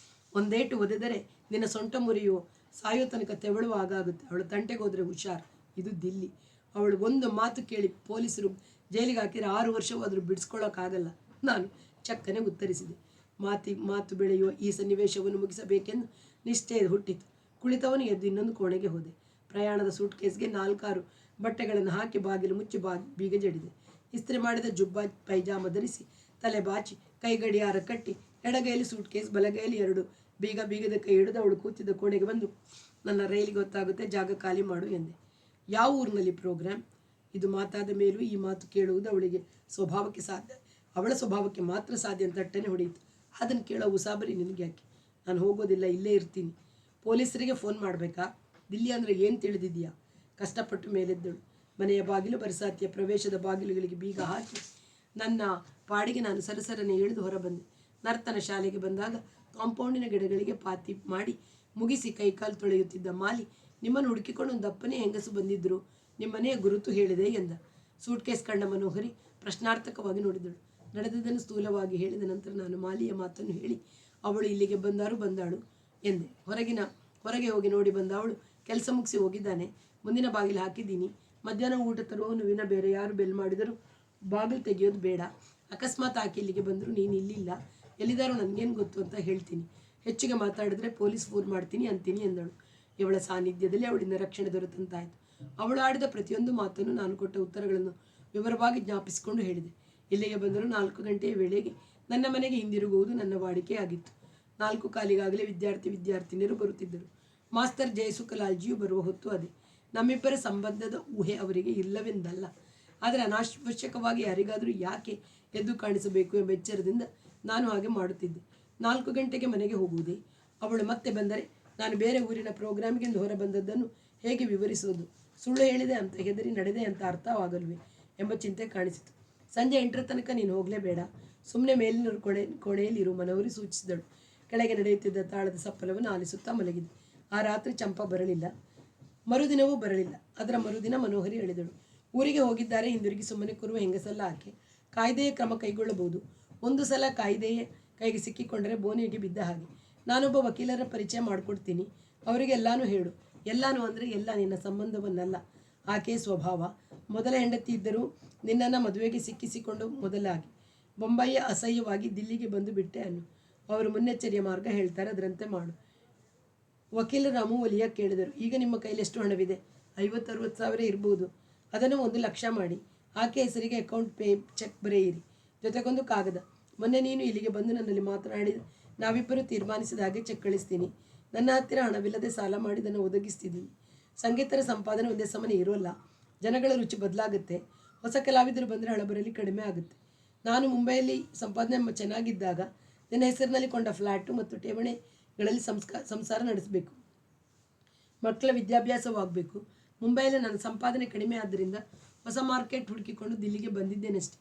ಒಂದೇಟು ಒದೆದರೆ ನಿನ್ನ ಸೊಂಟ ಮುರಿಯೋ ಸಾಯೋ ತನಕ ತೆವಳುವ ಆಗುತ್ತೆ. ಅವಳು ತಂಟೆಗೆ ಹೋದರೆ ಹುಷಾರ್. ಇದು ದಿಲ್ಲಿ. ಅವಳು ಒಂದು ಮಾತು ಕೇಳಿ ಪೊಲೀಸರು ಜೈಲಿಗೆ ಹಾಕಿದರೆ 6 ವರ್ಷವಾದರೂ ಬಿಡಿಸ್ಕೊಳ್ಳೋಕ್ಕಾಗಲ್ಲ. ನಾನು ಚಕ್ಕನೆ ಉತ್ತರಿಸಿದೆ. ಮಾತು ಬೆಳೆಯುವ ಈ ಸನ್ನಿವೇಶವನ್ನು ಮುಗಿಸಬೇಕೆಂದು ನಿಶ್ಚಯ ಹುಟ್ಟಿತು. ಕುಳಿತವನು ಎದ್ದು ಇನ್ನೊಂದು ಕೋಣೆಗೆ ಹೋದೆ. ಪ್ರಯಾಣದ ಸೂಟ್ ಕೇಸ್ಗೆ 4-6 ಬಟ್ಟೆಗಳನ್ನು ಹಾಕಿ ಬಾಗಿಲು ಮುಚ್ಚಿ ಬೀಗ ಜಡಿದೆ. ಇಸ್ತ್ರಿ ಮಾಡಿದ ಜುಬ್ಬ ಪೈಜಾಮ ಧರಿಸಿ ತಲೆ ಬಾಚಿ ಕೈಗಡಿಯಾರ ಕಟ್ಟಿ ಎಡಗೈಲಿ ಸೂಟ್ ಕೇಸ್, ಬಲಗೈಲಿ 2 ಬೀಗದ ಕೈ ಹಿಡಿದು ಅವಳು ಕೂತಿದ್ದ ಕೋಣೆಗೆ ಬಂದು ನನ್ನ ರೈಲಿಗೆ ಗೊತ್ತಾಗುತ್ತೆ, ಜಾಗ ಖಾಲಿ ಮಾಡು ಎಂದೆ. ಯಾವ ಊರಿನಲ್ಲಿ ಪ್ರೋಗ್ರಾಮ್? ಇದು ಮಾತಾದ ಮೇಲೂ ಈ ಮಾತು ಕೇಳುವುದು ಅವಳ ಸ್ವಭಾವಕ್ಕೆ ಮಾತ್ರ ಸಾಧ್ಯ ಅಂತ ತಟ್ಟನೆ ಹೊಡೆಯಿತು. ಅದನ್ನು ಕೇಳೋ ಉಸಾಬರಿ ನಿನಗೆ ಯಾಕೆ? ನಾನು ಹೋಗೋದಿಲ್ಲ, ಇಲ್ಲೇ ಇರ್ತೀನಿ. ಪೊಲೀಸರಿಗೆ ಫೋನ್ ಮಾಡಬೇಕಾ? ದಿಲ್ಲಿ ಅಂದರೆ ಏನು ತಿಳಿದಿದೆಯಾ? ಕಷ್ಟಪಟ್ಟು ಮೇಲೆದ್ದಳು. ಮನೆಯ ಬಾಗಿಲು, ಬರಸಾತಿಯ ಪ್ರವೇಶದ ಬಾಗಿಲುಗಳಿಗೆ ಬೀಗ ಹಾಕಿ ನನ್ನ ಪಾಡಿಗೆ ನಾನು ಸರಸರನೆ ಇಳಿದು ಹೊರಬಂದೆ. ನರ್ತನ ಶಾಲೆಗೆ ಬಂದಾಗ ಕಾಂಪೌಂಡಿನ ಗಿಡಗಳಿಗೆ ಪಾತಿ ಮಾಡಿ ಮುಗಿಸಿ ಕೈಕಾಲು ತೊಳೆಯುತ್ತಿದ್ದ ಮಾಲಿ, ನಿಮ್ಮನ್ನು ಹುಡುಕಿಕೊಂಡು ಒಂದು ದಪ್ಪನೇ ಹೆಂಗಸು ಬಂದಿದ್ದರು, ನಿಮ್ಮನೆಯ ಗುರುತು ಹೇಳಿದೆ ಎಂದ. ಸೂಟ್ ಕೇಸ್ ಕಂಡ ಮನೋಹರಿ ಪ್ರಶ್ನಾರ್ಥಕವಾಗಿ ನೋಡಿದಳು. ನಡೆದದನ್ನು ಸ್ಥೂಲವಾಗಿ ಹೇಳಿದ ನಂತರ ನಾನು ಮಾಲಿಯ ಮಾತನ್ನು ಹೇಳಿ, ಅವಳು ಇಲ್ಲಿಗೆ ಬಂದಾಳು ಎಂದೆ. ಹೊರಗೆ ಹೋಗಿ ನೋಡಿ ಬಂದ ಅವಳು, ಕೆಲಸ ಮುಗಿಸಿ ಹೋಗಿದ್ದಾನೆ, ಮುಂದಿನ ಬಾಗಿಲು ಹಾಕಿದ್ದೀನಿ, ಮಧ್ಯಾಹ್ನ ಊಟ ತರುವವನು ವಿನ ಬೇರೆ ಯಾರು ಬೆಲ್ ಮಾಡಿದರೂ ಬಾಗಿಲು ತೆಗೆಯೋದು ಬೇಡ. ಅಕಸ್ಮಾತ್ ಆಕೆ ಇಲ್ಲಿಗೆ ಬಂದರೂ ನೀನು ಇಲ್ಲಿಲ್ಲ, ಎಲ್ಲಿದ್ದಾರೋ ನನಗೇನು ಗೊತ್ತು ಅಂತ ಹೇಳ್ತೀನಿ. ಹೆಚ್ಚಿಗೆ ಮಾತಾಡಿದ್ರೆ ಪೊಲೀಸ್ ಫೋನ್ ಮಾಡ್ತೀನಿ ಅಂತೀನಿ ಎಂದಳು. ಇವಳ ಸಾನ್ನಿಧ್ಯದಲ್ಲಿ ಅವಳಿಂದ ರಕ್ಷಣೆ ದೊರೆತಂತಾಯಿತು. ಅವಳು ಆಡಿದ ಪ್ರತಿಯೊಂದು ಮಾತನ್ನು ನಾನು ಕೊಟ್ಟ ಉತ್ತರಗಳನ್ನು ವಿವರವಾಗಿ ಜ್ಞಾಪಿಸಿಕೊಂಡು ಹೇಳಿದೆ. ಇಲ್ಲಿಗೆ ಬಂದರೂ 4 ಗಂಟೆಯ ವೇಳೆಗೆ ನನ್ನ ಮನೆಗೆ ಹಿಂದಿರುಗುವುದು ನನ್ನ ವಾಡಿಕೆಯಾಗಿತ್ತು. 4 ಕಾಲಿಗಾಗಲೇ ವಿದ್ಯಾರ್ಥಿನಿಯರು ಬರುತ್ತಿದ್ದರು. ಮಾಸ್ತರ್ ಜಯಸುಖಲಾಲ್ಜಿಯು ಬರುವ ಹೊತ್ತು ಅದೇ. ನಮ್ಮಿಬ್ಬರ ಸಂಬಂಧದ ಊಹೆ ಅವರಿಗೆ ಇಲ್ಲವೆಂದಲ್ಲ, ಆದರೆ ಅನಾವಶ್ಯಕವಾಗಿ ಯಾರಿಗಾದರೂ ಯಾಕೆ ಎದ್ದು ಕಾಣಿಸಬೇಕು ಎಂಬ ಎಚ್ಚರದಿಂದ ನಾನು ಹಾಗೆ ಮಾಡುತ್ತಿದ್ದೆ. 4 ಗಂಟೆಗೆ ಮನೆಗೆ ಹೋಗುವುದೇ? ಅವಳು ಮತ್ತೆ ಬಂದರೆ ನಾನು ಬೇರೆ ಊರಿನ ಪ್ರೋಗ್ರಾಮ್ಗೆಂದು ಹೊರ ಬಂದದ್ದನ್ನು ಹೇಗೆ ವಿವರಿಸುವುದು? ಸುಳ್ಳು ಹೇಳಿದೆ ಅಂತ ಹೆದರಿ ನಡೆದೆ ಅಂತ ಅರ್ಥವಾಗಲ್ವೇ ಎಂಬ ಚಿಂತೆ ಕಾಣಿಸಿತು. ಸಂಜೆ 8ರ ತನಕ ನೀನು ಹೋಗಲೇಬೇಡ, ಸುಮ್ಮನೆ ಮೇಲಿನ ಕೋಣೆಯಲ್ಲಿರು ಮನೋಹರಿ ಸೂಚಿಸಿದಳು. ಕೆಳಗೆ ನಡೆಯುತ್ತಿದ್ದ ತಾಳದ ಸಪ್ಪಲವನ್ನು ಆಲಿಸುತ್ತಾ ಮಲಗಿದೆ. ಆ ರಾತ್ರಿ ಚಂಪಾ ಬರಲಿಲ್ಲ, ಮರುದಿನವೂ ಬರಲಿಲ್ಲ. ಅದರ ಮರುದಿನ ಮನೋಹರಿ ಹೇಳಿದಳು. ಊರಿಗೆ ಹೋಗಿದ್ದಾರೆ, ಹಿಂದಿರುಗಿ ಸುಮ್ಮನೆ ಕೂರುವ ಹೆಂಗಸಲ್ಲ ಆಕೆ, ಕಾಯ್ದೆಯ ಕ್ರಮ ಕೈಗೊಳ್ಳಬಹುದು. ಒಂದು ಸಲ ಕಾಯ್ದೆಯ ಕೈಗೆ ಸಿಕ್ಕಿಕೊಂಡರೆ ಬೋನಿಗೆ ಬಿದ್ದ ಹಾಗೆ. ನಾನೊಬ್ಬ ವಕೀಲರ ಪರಿಚಯ ಮಾಡಿಕೊಡ್ತೀನಿ, ಅವರಿಗೆ ಎಲ್ಲಾನು ಹೇಳು. ಎಲ್ಲಾನು ಅಂದರೆ ಎಲ್ಲ ನಿನ್ನ ಸಂಬಂಧವನ್ನಲ್ಲ, ಆಕೆಯ ಸ್ವಭಾವ. ಮೊದಲ ಹೆಂಡತಿ ಇದ್ದರೂ ನಿನ್ನನ್ನು ಮದುವೆಗೆ ಸಿಕ್ಕಿಸಿಕೊಂಡು ಮೊದಲಾಗಿ ಬೊಂಬಾಯಿಯ ಅಸಹ್ಯವಾಗಿ ದಿಲ್ಲಿಗೆ ಬಂದು ಬಿಟ್ಟೆ ಅನ್ನು. ಅವರು ಮುನ್ನೆಚ್ಚರಿಯ ಮಾರ್ಗ ಹೇಳ್ತಾರೆ, ಅದರಂತೆ ಮಾಡು. ವಕೀಲರ ಅಮೂಲ್ಯ ಕೇಳಿದರು. ಈಗ ನಿಮ್ಮ ಕೈಲಿ ಎಷ್ಟು ಹಣವಿದೆ? 50-60 ಸಾವಿರ ಇರ್ಬೋದು. ಅದನ್ನು 1 ಲಕ್ಷ ಮಾಡಿ ಆಕೆ ಹೆಸರಿಗೆ ಅಕೌಂಟ್ ಚೆಕ್ ಬರೆಯಿರಿ, ಜೊತೆಗೊಂದು ಕಾಗದ. ಮೊನ್ನೆ ನೀನು ಇಲ್ಲಿಗೆ ಬಂದು ನನ್ನಲ್ಲಿ ಮಾತನಾಡಿ ನಾವಿಬ್ಬರು ತೀರ್ಮಾನಿಸಿದ ಹಾಗೆ ಚೆಕ್ ಕಳಿಸ್ತೀನಿ. ನನ್ನ ಹತ್ತಿರ ಹಣವಿಲ್ಲದೆ ಸಾಲ ಮಾಡಿ ಅದನ್ನು ಒದಗಿಸ್ತಿದ್ದೀನಿ. ಸಂಗೀತರ ಸಂಪಾದನೆ ಒಂದೇ ಸಮನೆ ಇರೋಲ್ಲ, ಜನಗಳ ರುಚಿ ಬದಲಾಗುತ್ತೆ. ಹೊಸ ಕಲಾವಿದರು ಬಂದರೆ ಹಣ ಬರಲಿ ಕಡಿಮೆ ಆಗುತ್ತೆ. ನಾನು ಮುಂಬೈಯಲ್ಲಿ ಸಂಪಾದನೆ ಚೆನ್ನಾಗಿದ್ದಾಗ ನಿನ್ನ ಹೆಸರಿನಲ್ಲಿ ಕೊಂಡ ಫ್ಲ್ಯಾಟು ಮತ್ತು ಠೇವಣಿ ಗಳಲ್ಲಿ ಸಂಸಾರ ನಡೆಸಬೇಕು. ಮಕ್ಕಳ ವಿದ್ಯಾಭ್ಯಾಸವಾಗಬೇಕು. ಮುಂಬೈಯಲ್ಲಿ ನನ್ನ ಸಂಪಾದನೆ ಕಡಿಮೆ ಆದ್ದರಿಂದ ಹೊಸ ಮಾರ್ಕೆಟ್ ಹುಡುಕಿಕೊಂಡು ದಿಲ್ಲಿಗೆ ಬಂದಿದ್ದೇನಷ್ಟೇ.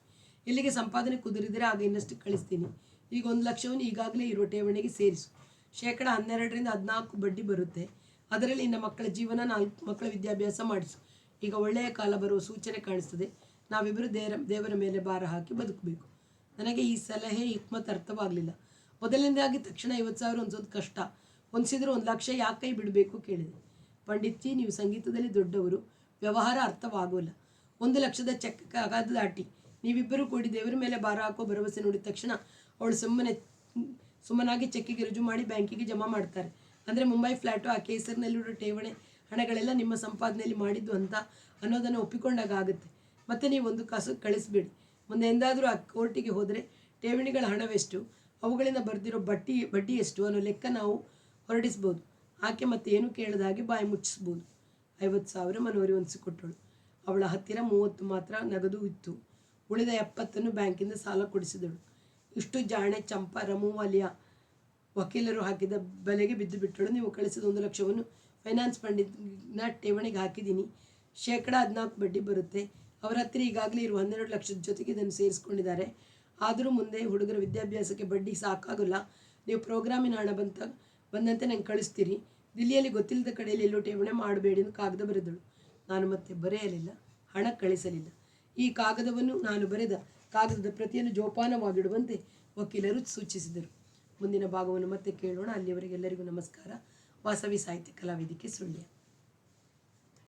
ಇಲ್ಲಿಗೆ ಸಂಪಾದನೆ ಕುದುರಿದರೆ ಆಗ ಇನ್ನಷ್ಟು ಕಳಿಸ್ತೀನಿ. ಈಗ 1,00,000ವನ್ನು ಈಗಾಗಲೇ ಇರುವ ಠೇವಣಿಗೆ ಸೇರಿಸು. 12% 14 ಬಡ್ಡಿ ಬರುತ್ತೆ. ಅದರಲ್ಲಿ ಇನ್ನು ಮಕ್ಕಳ ಜೀವನ, 4 ಮಕ್ಕಳ ವಿದ್ಯಾಭ್ಯಾಸ ಮಾಡಿಸು. ಈಗ ಒಳ್ಳೆಯ ಕಾಲ ಬರುವ ಸೂಚನೆ ಕಾಣಿಸ್ತದೆ. ನಾವಿಬ್ಬರು ದೇವರ ಮೇಲೆ ಭಾರ ಹಾಕಿ ಬದುಕಬೇಕು. ನನಗೆ ಈ ಸಲಹೆ ಹಿಕ್ಮತ್ ಅರ್ಥವಾಗಲಿಲ್ಲ. ಮೊದಲನೇದಾಗಿ ತಕ್ಷಣ 50,000 ಹೊಂದೋದು ಕಷ್ಟ. ಹೊಂದಿಸಿದ್ರು 1,00,000 ಯಾಕೆ ಕೈ ಬಿಡಬೇಕು ಕೇಳಿದೆ. ಪಂಡಿತ್ಜಿ, ನೀವು ಸಂಗೀತದಲ್ಲಿ ದೊಡ್ಡವರು, ವ್ಯವಹಾರ ಅರ್ಥವಾಗೋಲ್ಲ. 1,00,000ದ ಚೆಕ್ ಅಗಾಧ ದಾಟಿ ನೀವಿಬ್ಬರೂ ಕೂಡಿ ದೇವರ ಮೇಲೆ ಭಾರ ಹಾಕೋ ಭರವಸೆ ನೋಡಿದ ತಕ್ಷಣ ಅವಳು ಸುಮ್ಮನಾಗಿ ಚೆಕ್ಕಿಗೆ ರುಜು ಮಾಡಿ ಬ್ಯಾಂಕಿಗೆ ಜಮಾ ಮಾಡ್ತಾರೆ. ಅಂದರೆ ಮುಂಬೈ ಫ್ಲ್ಯಾಟು, ಆ ಹೆಸರಿನಲ್ಲಿರೋ ಠೇವಣಿ ಹಣಗಳೆಲ್ಲ ನಿಮ್ಮ ಸಂಪಾದನೆಯಲ್ಲಿ ಮಾಡಿದ್ದು ಅಂತ ಅನ್ನೋದನ್ನು ಒಪ್ಪಿಕೊಂಡಾಗ ಆಗುತ್ತೆ. ಮತ್ತು ನೀವು ಒಂದು ಕಾಸು ಕಳಿಸ್ಬೇಡಿ. ಮುಂದೆ ಎಂದಾದರೂ ಆ ಕೋರ್ಟಿಗೆ ಹೋದರೆ ಠೇವಣಿಗಳ ಹಣವೆಷ್ಟು, ಅವುಗಳಿಂದ ಬರೆದಿರೋ ಬಡ್ಡಿ ಎಷ್ಟು ಅನ್ನೋ ಲೆಕ್ಕ ನಾವು ಹೊರಡಿಸ್ಬೋದು. ಆಕೆ ಮತ್ತೆ ಏನು ಕೇಳದ ಹಾಗೆ ಬಾಯಿ ಮುಚ್ಚಿಸ್ಬೋದು. 50,000 ಮನೋರಿ ಹೊಂದಿಸಿಕೊಟ್ಟಳು. ಅವಳ ಹತ್ತಿರ 30 ಮಾತ್ರ ನಗದು ಇತ್ತು. ಉಳಿದ 70ನ್ನು ಬ್ಯಾಂಕಿಂದ ಸಾಲ ಕೊಡಿಸಿದಳು. ಇಷ್ಟು ಜಾಣೆ ಚಂಪಾ ರಮು ವಾಲಿಯಾ ವಕೀಲರು ಹಾಕಿದ ಬೆಲೆಗೆ ಬಿದ್ದು ಬಿಟ್ಟಳು. ನೀವು ಕಳಿಸಿದ 1,00,000ವನ್ನು ಫೈನಾನ್ಸ್ ಫಂಡಿನ ಠೇವಣಿಗೆ ಹಾಕಿದ್ದೀನಿ. 14% ಬಡ್ಡಿ ಬರುತ್ತೆ. ಅವರ ಹತ್ತಿರ ಈಗಾಗಲೇ ಇರುವ 12 ಲಕ್ಷದ ಜೊತೆಗೆ ಇದನ್ನು ಸೇರಿಸ್ಕೊಂಡಿದ್ದಾರೆ. ಆದರೂ ಮುಂದೆ ಹುಡುಗರ ವಿದ್ಯಾಭ್ಯಾಸಕ್ಕೆ ಬಡ್ಡಿ ಸಾಕಾಗಲ್ಲ. ನೀವು ಪ್ರೋಗ್ರಾಮಿನ ಹಣ ಬಂದಂತೆ ನಂಗೆ ಕಳಿಸ್ತೀರಿ. ದಿಲ್ಲಿಯಲ್ಲಿ ಗೊತ್ತಿಲ್ಲದ ಕಡೆಯಲ್ಲಿ ಎಲ್ಲೋ ಠೇವಣಿ ಮಾಡಬೇಡಿ ಎಂದು ಕಾಗದ ಬರೆದಳು. ನಾನು ಮತ್ತೆ ಬರೆಯಲಿಲ್ಲ, ಹಣ ಕಳಿಸಲಿಲ್ಲ. ಈ ಕಾಗದವನ್ನು, ನಾನು ಬರೆದ ಕಾಗದದ ಪ್ರತಿಯನ್ನು ಜೋಪಾನವಾಗಿಡುವಂತೆ ವಕೀಲರು ಸೂಚಿಸಿದರು. ಮುಂದಿನ ಭಾಗವನ್ನು ಮತ್ತೆ ಕೇಳೋಣ. ಅಲ್ಲಿಯವರೆಗೆ ಎಲ್ಲರಿಗೂ ನಮಸ್ಕಾರ. ವಾಸವಿ ಸಾಹಿತ್ಯ ಕಲಾವೇದಿಕೆ ಸುಳ್ಯ.